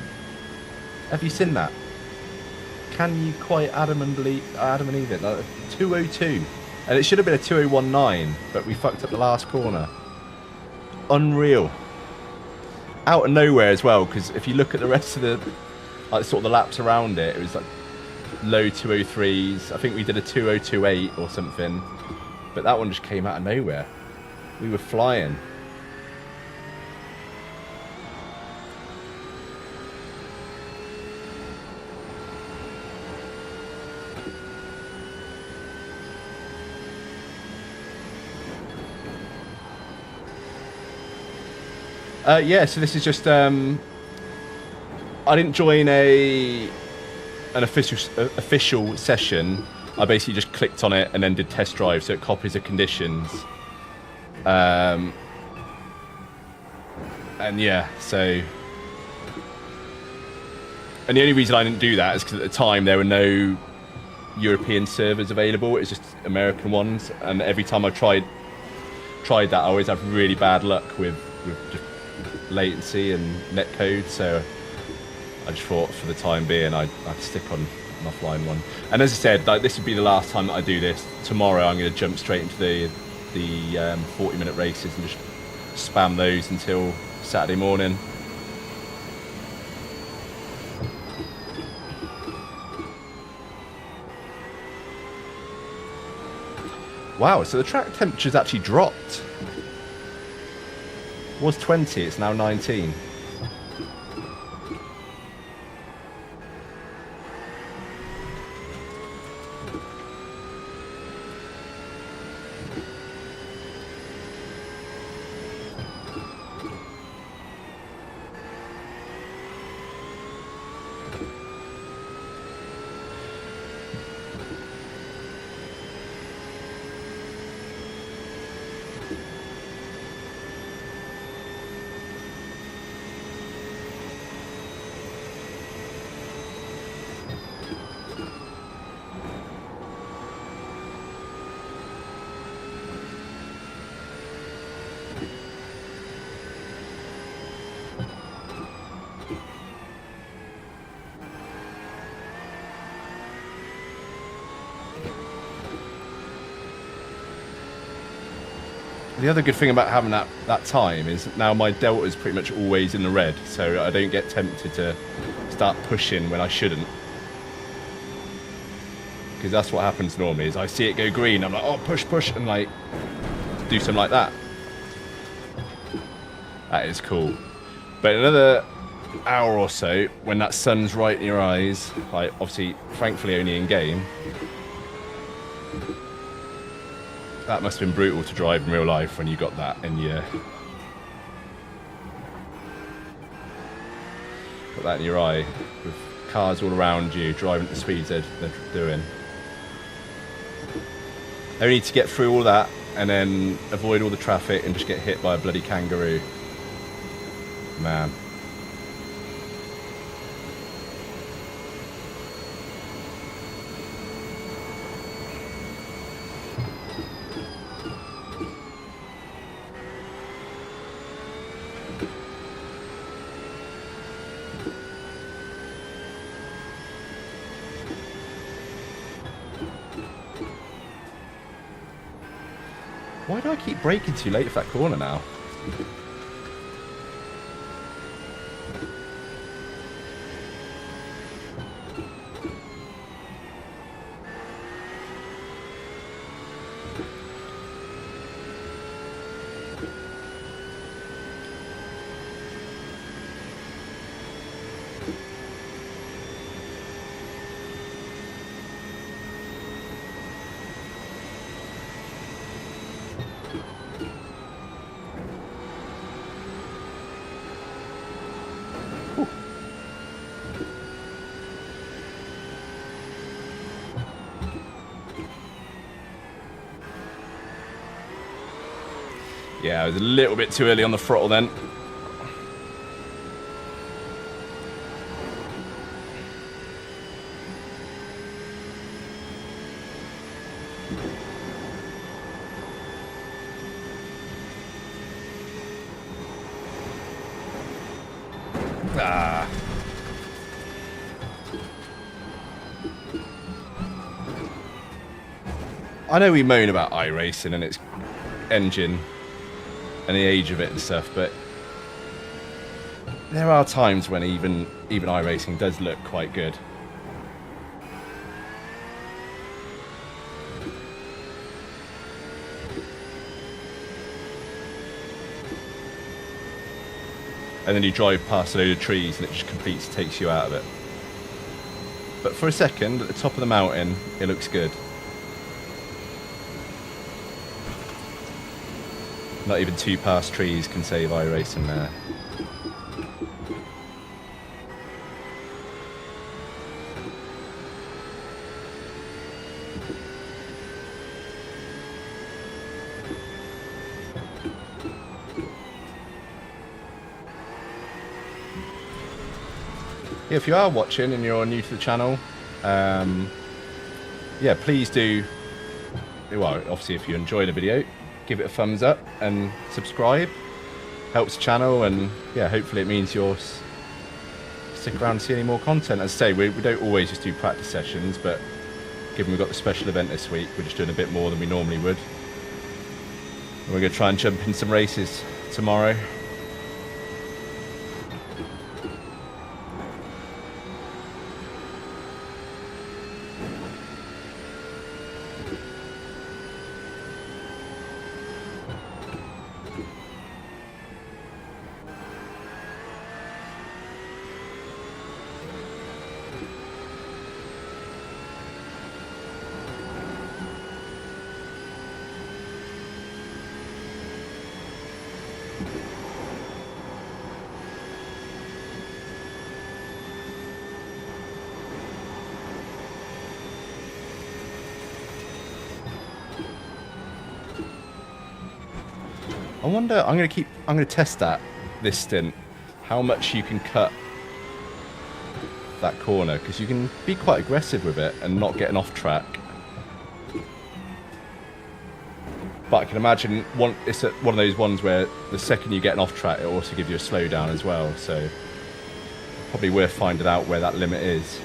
Have you seen that? Can you quite adamant believe it? Like 2:02, and it should have been a 2:019, but we fucked up the last corner. Unreal. Out of nowhere as well, because if you look at the rest of the sort of the laps around it, it was like low 2:03s. I think we did a 2:028 or something, but that one just came out of nowhere. We were flying. Yeah, so this is just I didn't join an official session. I basically just clicked on it and then did test drive, so it copies the conditions. And yeah, so, and the only reason I didn't do that is because at the time there were no European servers available. It was just American ones, and every time I tried that, I always have really bad luck with just latency and netcode, so I just thought for the time being I'd stick on an offline one. And as I said, like, this would be the last time that I do this. Tomorrow I'm going to jump straight into the 40-minute races and just spam those until Saturday morning. Wow, so the track temperature's actually dropped. It was 20, it's now 19. The other good thing about having that time is now my delta is pretty much always in the red, so I don't get tempted to start pushing when I shouldn't. Because that's what happens normally, is I see it go green, I'm like, oh, push, and like, do something like that. That is cool. But another hour or so, when that sun's right in your eyes, like, obviously, thankfully only in game, that must have been brutal to drive in real life when you got that in your... Got that in your eye, with cars all around you, driving at the speeds they're doing. Only to get through all that, and then avoid all the traffic and just get hit by a bloody kangaroo. Man. Why do I keep braking too late for that corner now? Yeah, I was a little bit too early on the throttle then. Ah. I know we moan about iRacing and its engine and the age of it and stuff, but there are times when even iRacing does look quite good. And then you drive past a load of trees and it just completely takes you out of it. But for a second, at the top of the mountain, it looks good. Not even 2 past trees can save iRacing there. If you are watching and you're new to the channel, yeah, please do, well, obviously if you enjoy the video, give it a thumbs up and subscribe. helps the channel, and yeah, hopefully it means you'll stick around to see any more content. As I say, we don't always just do practice sessions, but given we've got the special event this week, we're just doing a bit more than we normally would. And we're going to try and jump in some races tomorrow. I wonder, I'm going to test that this stint, how much you can cut that corner, because you can be quite aggressive with it and not getting off track. But I can imagine it's one of those ones where the second you get off track, it also gives you a slowdown as well. So probably worth finding out where that limit is.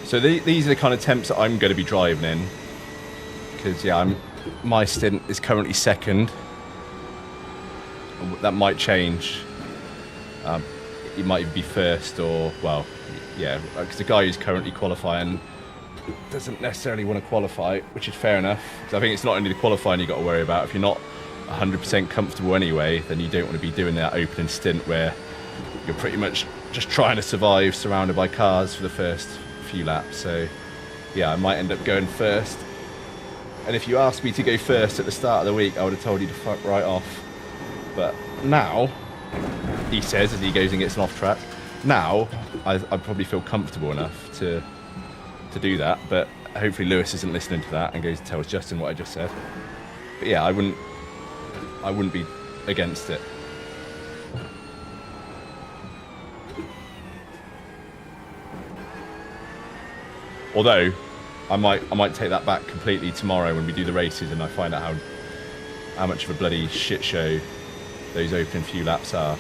So these are the kind of temps that I'm going to be driving in, because yeah, my stint is currently second. That might change. It might even be first, or well, yeah, because the guy who's currently qualifying doesn't necessarily want to qualify, which is fair enough. So I think it's not only the qualifying you got to worry about. If you're not 100% comfortable anyway, then you don't want to be doing that opening stint where you're pretty much just trying to survive surrounded by cars for the first few laps. So yeah, I might end up going first, and if you asked me to go first at the start of the week, I would have told you to fuck right off. But now, he says as he goes and gets an off track, now I probably feel comfortable enough to do that. But hopefully Lewis isn't listening to that and goes and tells Justin what I just said. But yeah, I wouldn't be against it. Although I might take that back completely tomorrow when we do the races and I find out how much of a bloody shit show those opening few laps are.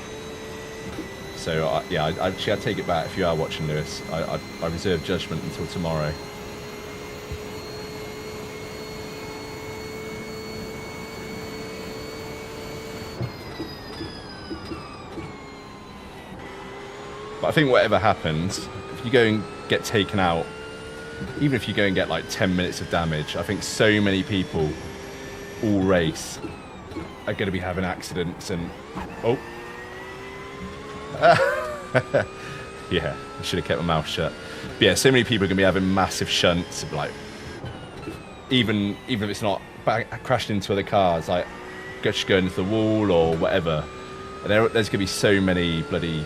So yeah, I'd take it back. If you are watching, Lewis, I reserve judgment until tomorrow. But I think whatever happens, if you go and get taken out, even if you go and get like 10 minutes of damage, I think so many people all race are going to be having accidents and yeah, I should have kept my mouth shut. But yeah, so many people are going to be having massive shunts, like even if it's not crashing into other cars, like just going into the wall or whatever. And there's going to be so many bloody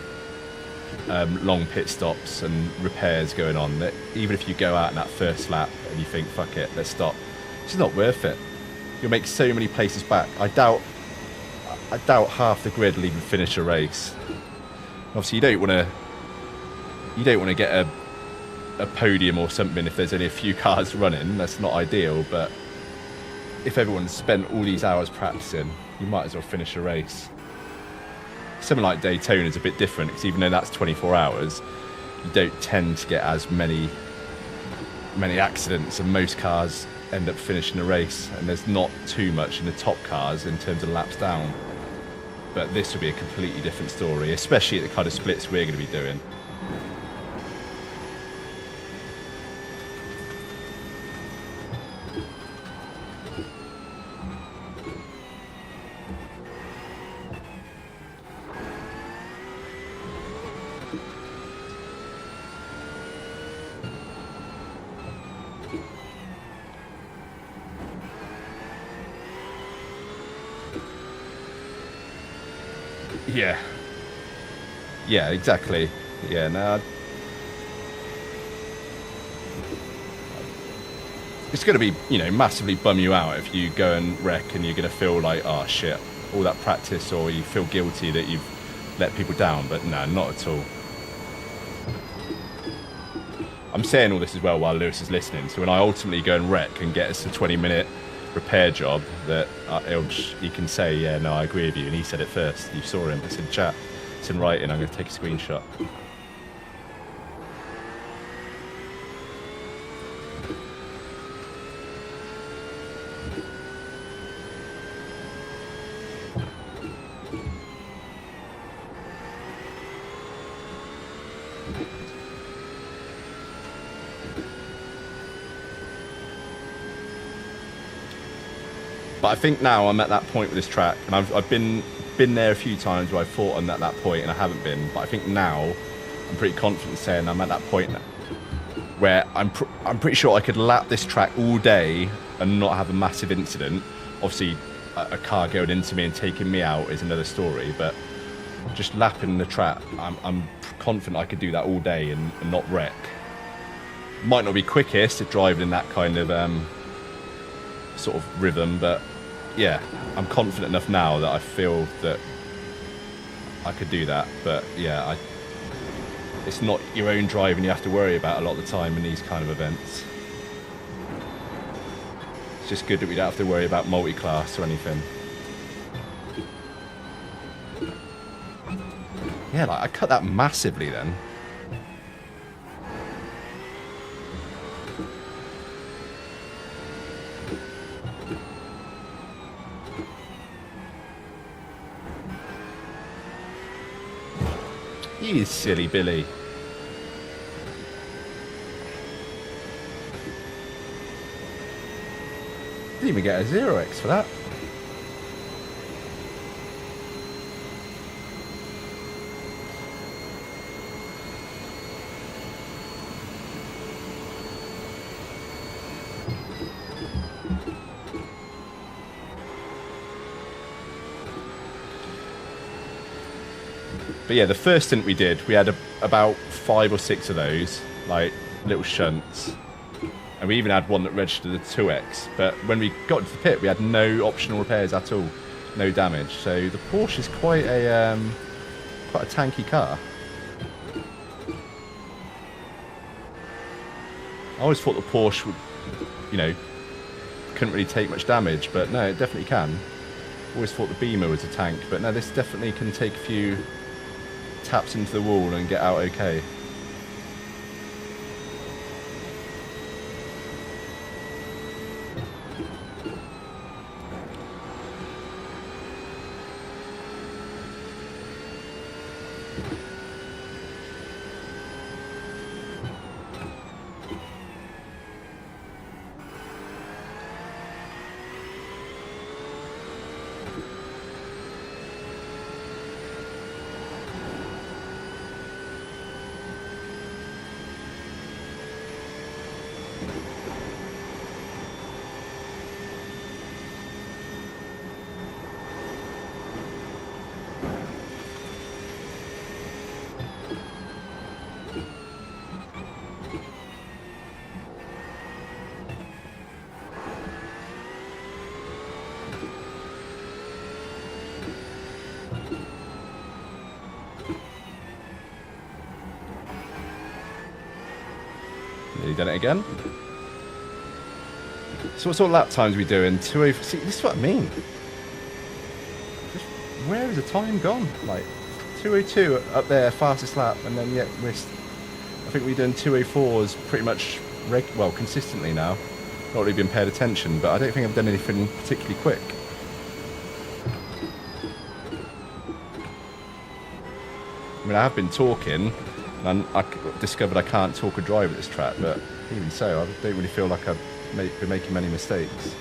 long pit stops and repairs going on that even if you go out in that first lap and you think fuck it, let's stop, it's not worth it. You'll make so many places back. I doubt half the grid will even finish a race. Obviously you don't want to get a podium or something if there's only a few cars running. That's not ideal, but if everyone's spent all these hours practicing, you might as well finish a race. Something like Daytona is a bit different, because even though that's 24 hours, you don't tend to get as many accidents, and most cars end up finishing a race, and there's not too much in the top cars in terms of laps down. But this will be a completely different story, especially at the kind of splits we're going to be doing. Yeah. Yeah, exactly. Yeah, no. It's going to be, you know, massively bum you out if you go and wreck and you're going to feel like, oh shit, all that practice, or you feel guilty that you've let people down, but no, not at all. I'm saying all this as well while Lewis is listening, so when I ultimately go and wreck and get us a 20-minute repair job, that he can say, yeah, no, I agree with you, and he said it first. You saw him, it's in chat, it's in writing, I'm going to take a screenshot. But I think now I'm at that point with this track, and I've been there a few times where I thought I'm at that point and I haven't been. But I think now I'm pretty confident saying I'm at that point where I'm pretty sure I could lap this track all day and not have a massive incident. Obviously, a car going into me and taking me out is another story, but just lapping the track, I'm confident I could do that all day and not wreck. Might not be quickest at driving in that kind of sort of rhythm, but yeah, I'm confident enough now that I feel that I could do that. But yeah, it's not your own driving you have to worry about a lot of the time in these kind of events. It's just good that we don't have to worry about multi-class or anything. Yeah, like I cut that massively then. You silly Billy. Didn't even get a 0x for that. But yeah, the first stint we did, we had about 5 or 6 of those, like little shunts. And we even had one that registered a 2x. But when we got into the pit, we had no optional repairs at all. No damage. So the Porsche is quite a tanky car. I always thought the Porsche would, you know, couldn't really take much damage. But no, it definitely can. Always thought the Beamer was a tank. But no, this definitely can take a few taps into the wall and get out okay. Nearly done it again. So what sort of lap times are we doing? 2:04. See, this is what I mean. Where is the time gone? Like 2:02 up there, fastest lap, and then yeah, I think we've done 2:04s pretty much consistently now. Not really been paid attention, but I don't think I've done anything particularly quick. I mean, I have been talking, and I discovered I can't talk or drive at this track, but even so, I don't really feel like I've been making many mistakes.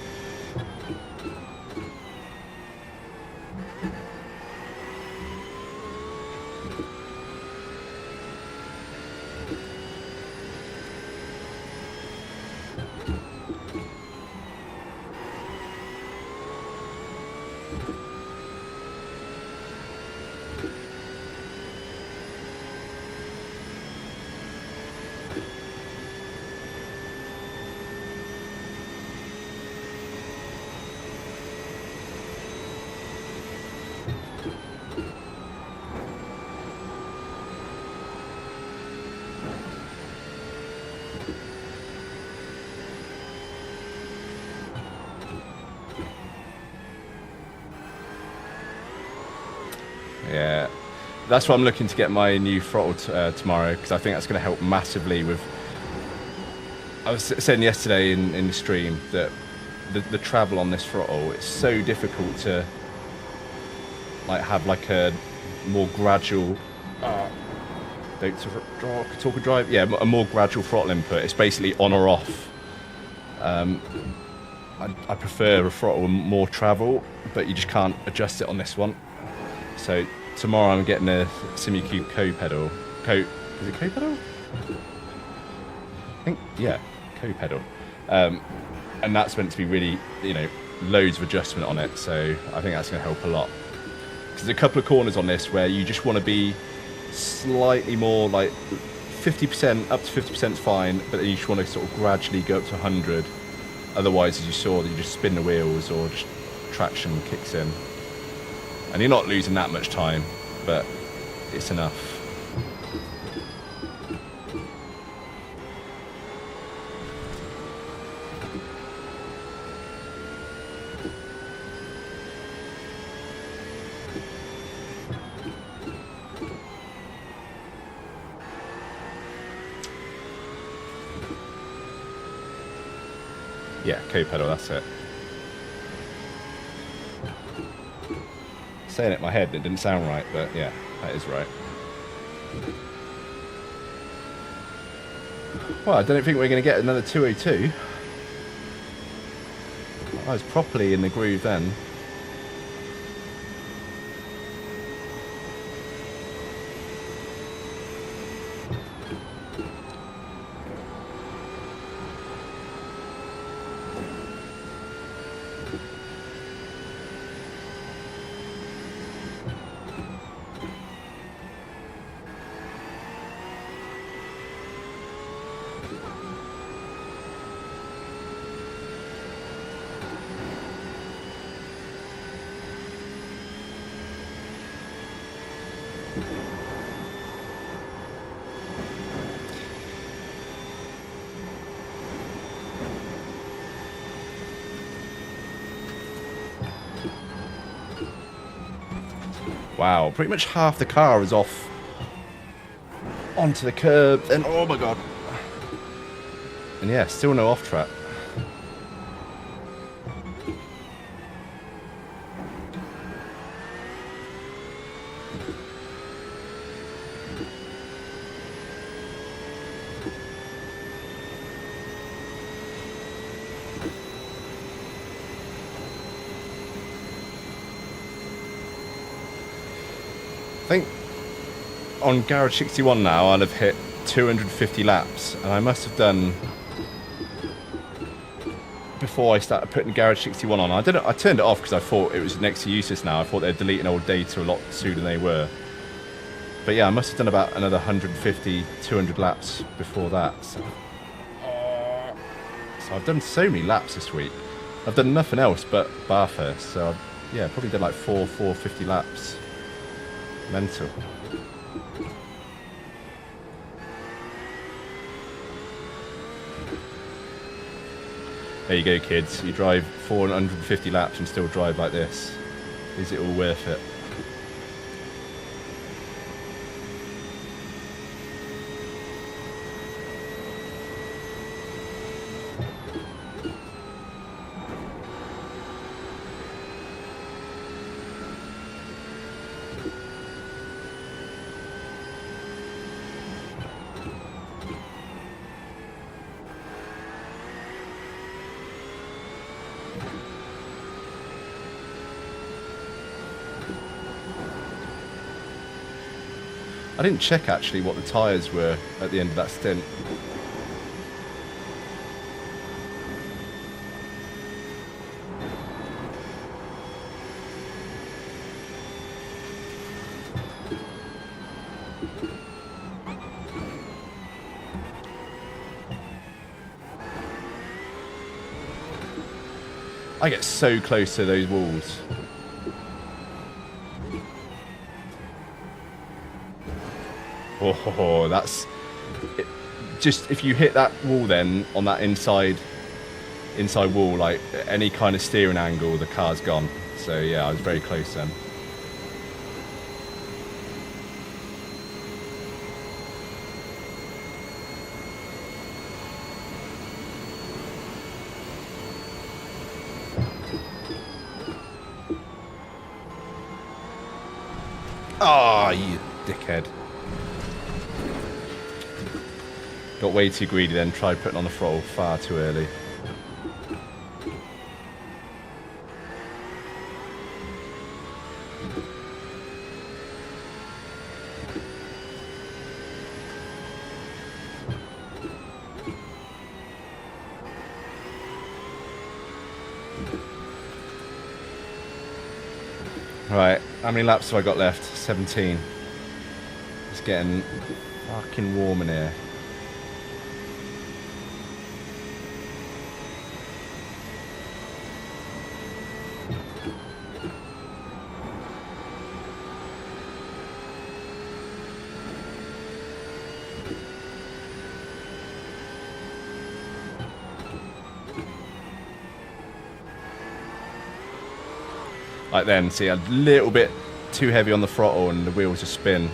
Yeah, that's why I'm looking to get my new throttle tomorrow, because I think that's going to help massively with. I was saying yesterday in the stream that the travel on this throttle, it's so difficult to like have like a more gradual. Don't talk or drive. Yeah, a more gradual throttle input. It's basically on or off. I prefer a throttle with more travel, but you just can't adjust it on this one. So tomorrow I'm getting a Simucube pedal. Is it pedal? I think, yeah, pedal. And that's meant to be really, you know, loads of adjustment on it. So I think that's going to help a lot. Because there's a couple of corners on this where you just want to be slightly more like 50%, up to 50% is fine, but then you just want to sort of gradually go up to 100. Otherwise, as you saw, you just spin the wheels or just traction kicks in. And you're not losing that much time, but it's enough. Yeah, pedal, that's it. Saying it in my head, it didn't sound right, but yeah, that is right. Well, I don't think we're going to get another 202. I was properly in the groove then. Wow, pretty much half the car is off onto the curb, and oh my god. And yeah, still no off track. I think on Garage 61 now I'll have hit 250 laps, and I must have done, before I started putting Garage 61 on, I turned it off because I thought it was next to useless now. I thought they'd deleting old data a lot sooner than they were. But yeah, I must have done about another 150, 200 laps before that. So I've done so many laps this week. I've done nothing else but Bathurst, so I've, yeah, probably done like 450 laps. Mental. There you go, kids. You drive 450 laps and still drive like this. Is it all worth it? I didn't check actually what the tyres were at the end of that stint. I get so close to those walls. Oh, that's it. Just if you hit that wall, then on that inside wall, like any kind of steering angle, the car's gone. So yeah, I was very close then. Ah, oh, you dickhead. Got way too greedy then, tried putting on the throttle far too early. Right, how many laps have I got left? 17. It's getting fucking warm in here. Like then, see, a little bit too heavy on the throttle and the wheels just spin.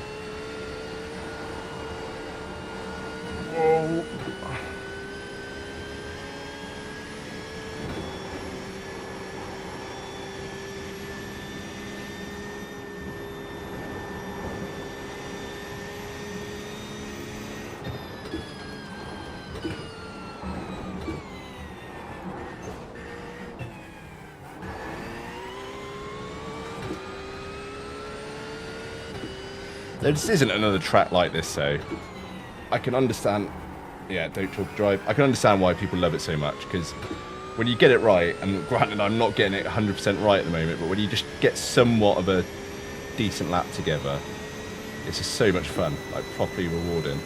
Whoa. There just isn't another track like this, so I can understand. Yeah, don't talk drive. I can understand why people love it so much, because when you get it right, and granted I'm not getting it 100% right at the moment, but when you just get somewhat of a decent lap together, it's just so much fun, like properly rewarding.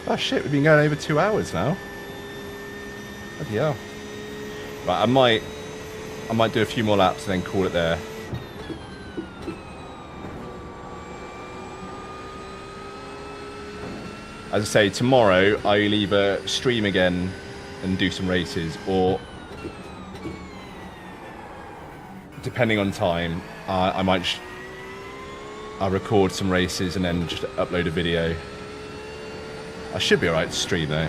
Oh shit, we've been going over 2 hours now. Bloody hell. Right, I might do a few more laps and then call it there. As I say, tomorrow I'll either stream again and do some races, or depending on time, I might I'll record some races and then just upload a video. I should be alright to stream though.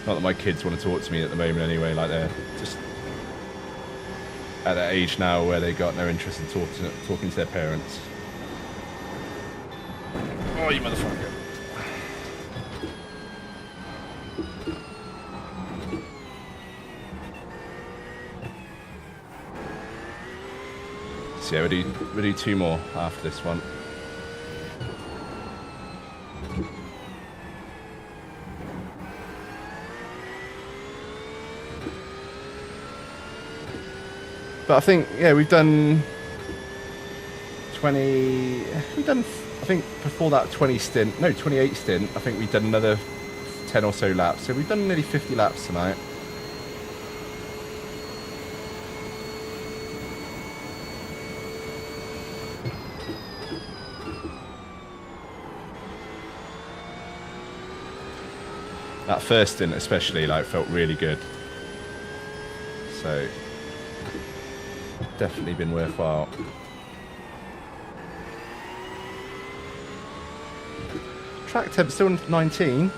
Not that my kids want to talk to me at the moment anyway, like they're just at that age now where they got no interest in talking to their parents. Oh, you motherfucker. So yeah, we'll do 2 more after this one. But I think, yeah, we've done 20, I think before that 28 stint, I think we've done another 10 or so laps. So we've done nearly 50 laps tonight. That first stint especially, like, felt really good. So definitely been worthwhile. Track temp still 19.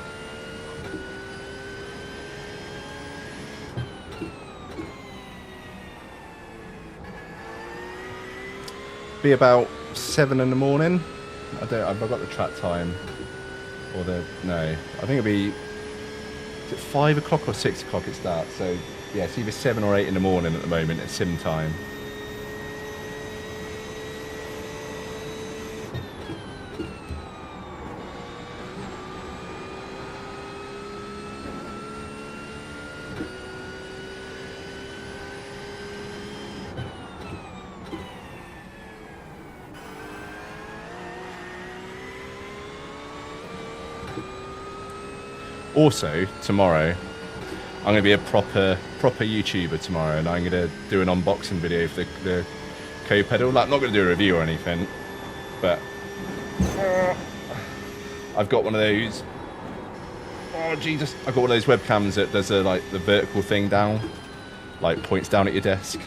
Be about 7 in the morning. I've got the track time, or no. I think it'll be, is it 5 o'clock or 6 o'clock it starts? So yeah, it's either 7 or 8 in the morning at the moment at sim time. Also, tomorrow, I'm going to be a proper YouTuber tomorrow, and I'm going to do an unboxing video for the co-pedal. Like, I'm not going to do a review or anything, but I've got one of those. Oh Jesus! I've got one of those webcams that does like the vertical thing down, like points down at your desk.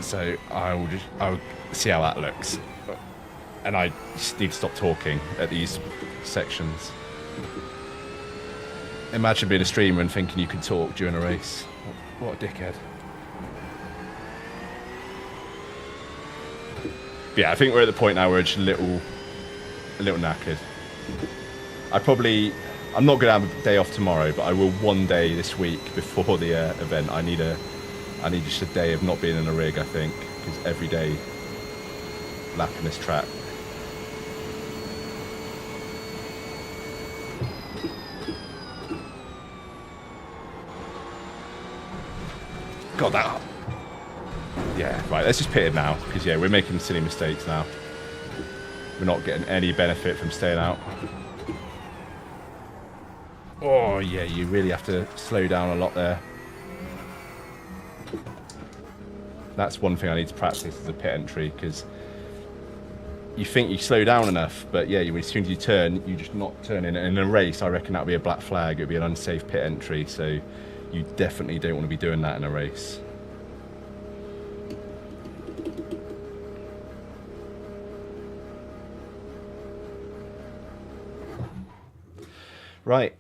So I'll see how that looks. And I just need to stop talking at these sections. Imagine being a streamer and thinking you can talk during a race. What a dickhead. But yeah, I think we're at the point now where it's a little knackered. I'm not going to have a day off tomorrow, but I will one day this week before the event. I need just a day of not being in a rig, I think, because every day lapping this track. God, that... Yeah, right, let's just pit it now, because, yeah, we're making silly mistakes now. We're not getting any benefit from staying out. Oh, yeah, you really have to slow down a lot there. That's one thing I need to practice as a pit entry, because you think you slow down enough, but, yeah, as soon as you turn, you just not turn in. And in a race, I reckon that would be a black flag. It would be an unsafe pit entry, so... You definitely don't want to be doing that in a race. Right,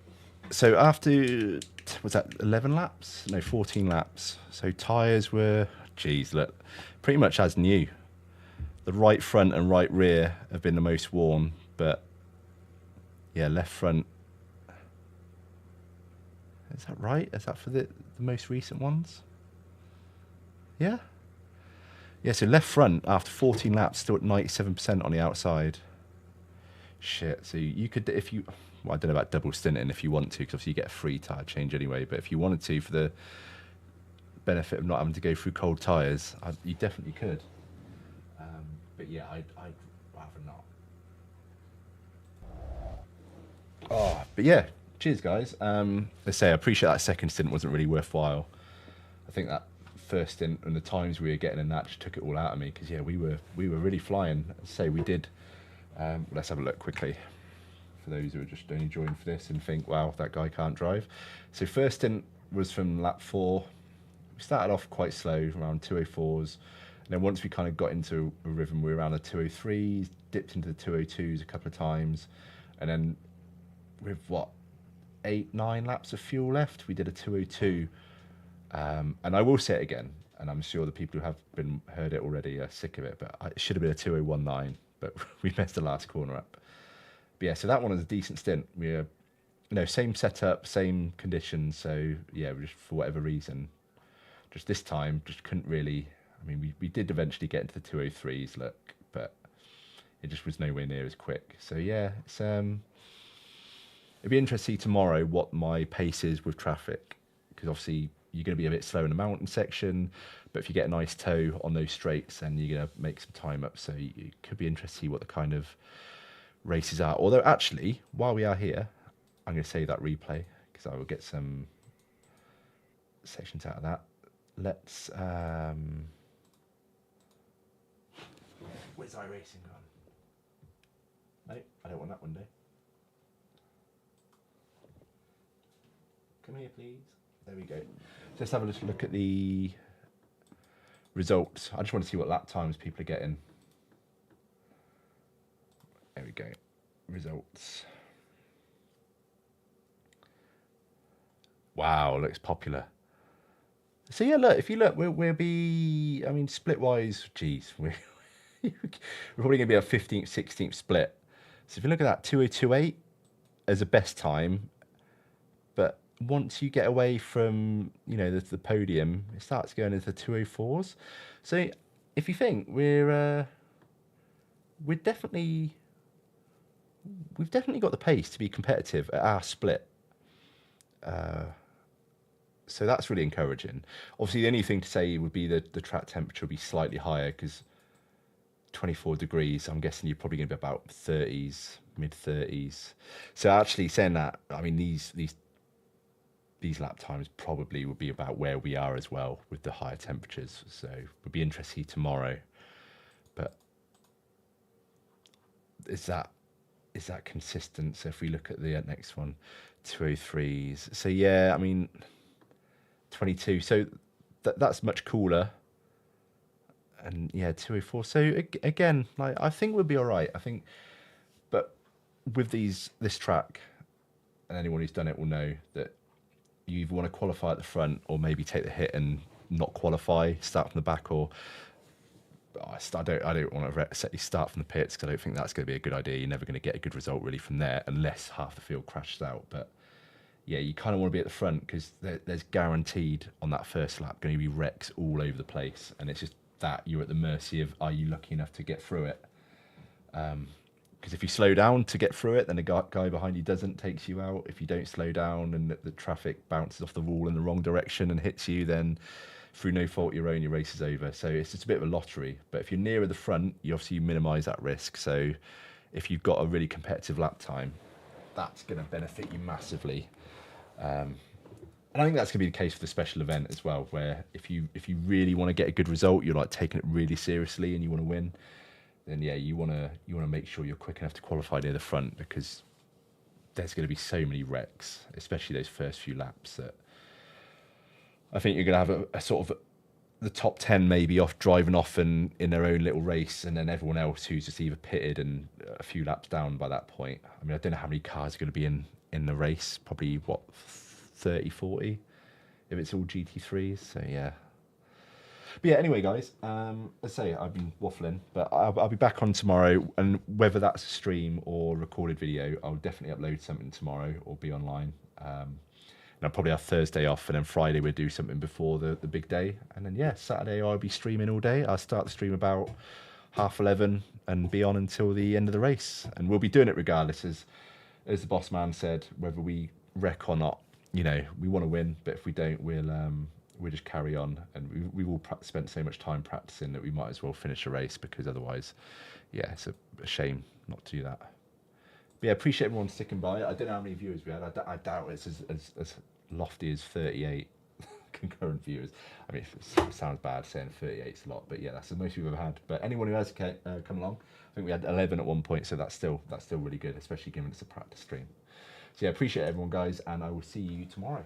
so after, was that 11 laps? No, 14 laps. So tyres were, geez, look, pretty much as new. The right front and right rear have been the most worn, but yeah, left front. Is that right? Is that for the most recent ones? Yeah? Yeah, so left front, after 14 laps, still at 97% on the outside. Shit, so you could, if you... Well, I don't know about double stinting if you want to, because obviously you get a free tyre change anyway, but if you wanted to, for the benefit of not having to go through cold tyres, you definitely could. But yeah, I'd rather not. Oh, but yeah. Cheers, guys. Let's say I appreciate that second stint wasn't really worthwhile. I think that first stint and the times we were getting in that just took it all out of me, because yeah, we were really flying. Say we did. Let's have a look quickly for those who are just only joined for this and think, wow, that guy can't drive. So first stint was from lap 4. We started off quite slow, around 204s, and then once we kind of got into a rhythm, we were around the 203s, dipped into the 202s a couple of times, and then with what, 8-9 laps of fuel left, we did a 202, and I will say it again, and I'm sure the people who have heard it already are sick of it, but it should have been a 2019, but we messed the last corner up. But yeah, so that one was a decent stint. We're, same setup, same conditions, so yeah, we just, for whatever reason, just this time, just couldn't really, I mean, we did eventually get into the 203s, look, but it just was nowhere near as quick. So yeah, it's, it'd be interesting to see tomorrow what my pace is with traffic, because obviously you're going to be a bit slow in the mountain section, but if you get a nice toe on those straights, then you're going to make some time up. So it could be interesting to see what the kind of races are. Although actually, while we are here, I'm going to save that replay, because I will get some sections out of that. Let's... Where's iRacing gone? No, I don't want that one day. Come here, please. There we go. So let's have a little look at the results. I just want to see what lap times people are getting. There we go. Results. Wow, looks popular. So yeah, look, if you look, we'll be, I mean, split-wise, geez, we're probably going to be a 15th, 16th split. So if you look at that, 2:02.8 as a best time, but once you get away from, the podium, it starts going into the 2:04s. So if you think we've definitely got the pace to be competitive at our split. So that's really encouraging. Obviously, the only thing to say would be that the track temperature will be slightly higher, because 24 degrees, I'm guessing you're probably going to be about 30s, mid-30s. So actually saying that, I mean, these lap times probably would be about where we are as well with the higher temperatures. So would be interesting tomorrow. But is that consistent? So if we look at the next one, 203s. So yeah, I mean, 22. So that's much cooler. And yeah, 204. So again, like, I think we'll be all right. I think, but with this track, and anyone who's done it will know that you either want to qualify at the front or maybe take the hit and not qualify, start from the back, or I don't want to set you start from the pits, because I don't think that's going to be a good idea. You're never going to get a good result really from there unless half the field crashes out. But yeah, you kind of want to be at the front, because there's guaranteed on that first lap going to be wrecks all over the place, and it's just that you're at the mercy of, are you lucky enough to get through it? Because if you slow down to get through it, then the guy behind you takes you out. If you don't slow down and the traffic bounces off the wall in the wrong direction and hits you, then through no fault your own, your race is over. So it's just a bit of a lottery. But if you're nearer the front, you minimise that risk. So if you've got a really competitive lap time, that's going to benefit you massively. And I think that's going to be the case for the special event as well, where if you really want to get a good result, you're like taking it really seriously and you want to win, then yeah, you want to make sure you're quick enough to qualify near the front, because there's going to be so many wrecks, especially those first few laps, that I think you're going to have a sort of the top 10 maybe driving off in their own little race, and then everyone else who's just either pitted and a few laps down by that point. I mean, I don't know how many cars are going to be in the race, probably 30, 40 if it's all GT3s. So yeah. But yeah, anyway, guys, as I say, I've been waffling, but I'll be back on tomorrow, and whether that's a stream or recorded video, I'll definitely upload something tomorrow or be online. And I'll probably have Thursday off, and then Friday we'll do something before the big day, and then yeah, Saturday I'll be streaming all day. I'll start the stream about 11:30 and be on until the end of the race, and we'll be doing it regardless, as the boss man said, whether we wreck or not. You know, we want to win, but if we don't, we'll just carry on, and we will spend so much time practicing that we might as well finish a race, because otherwise, yeah, it's a shame not to do that. But yeah, appreciate everyone sticking by. I don't know how many viewers we had. I doubt it's as lofty as 38 concurrent viewers. I mean, it sounds bad saying 38 is a lot, but yeah, that's the most we've ever had. But anyone who has come along, I think we had 11 at one point, so that's still really good, especially given it's a practice stream. So yeah, appreciate everyone, guys, and I will see you tomorrow.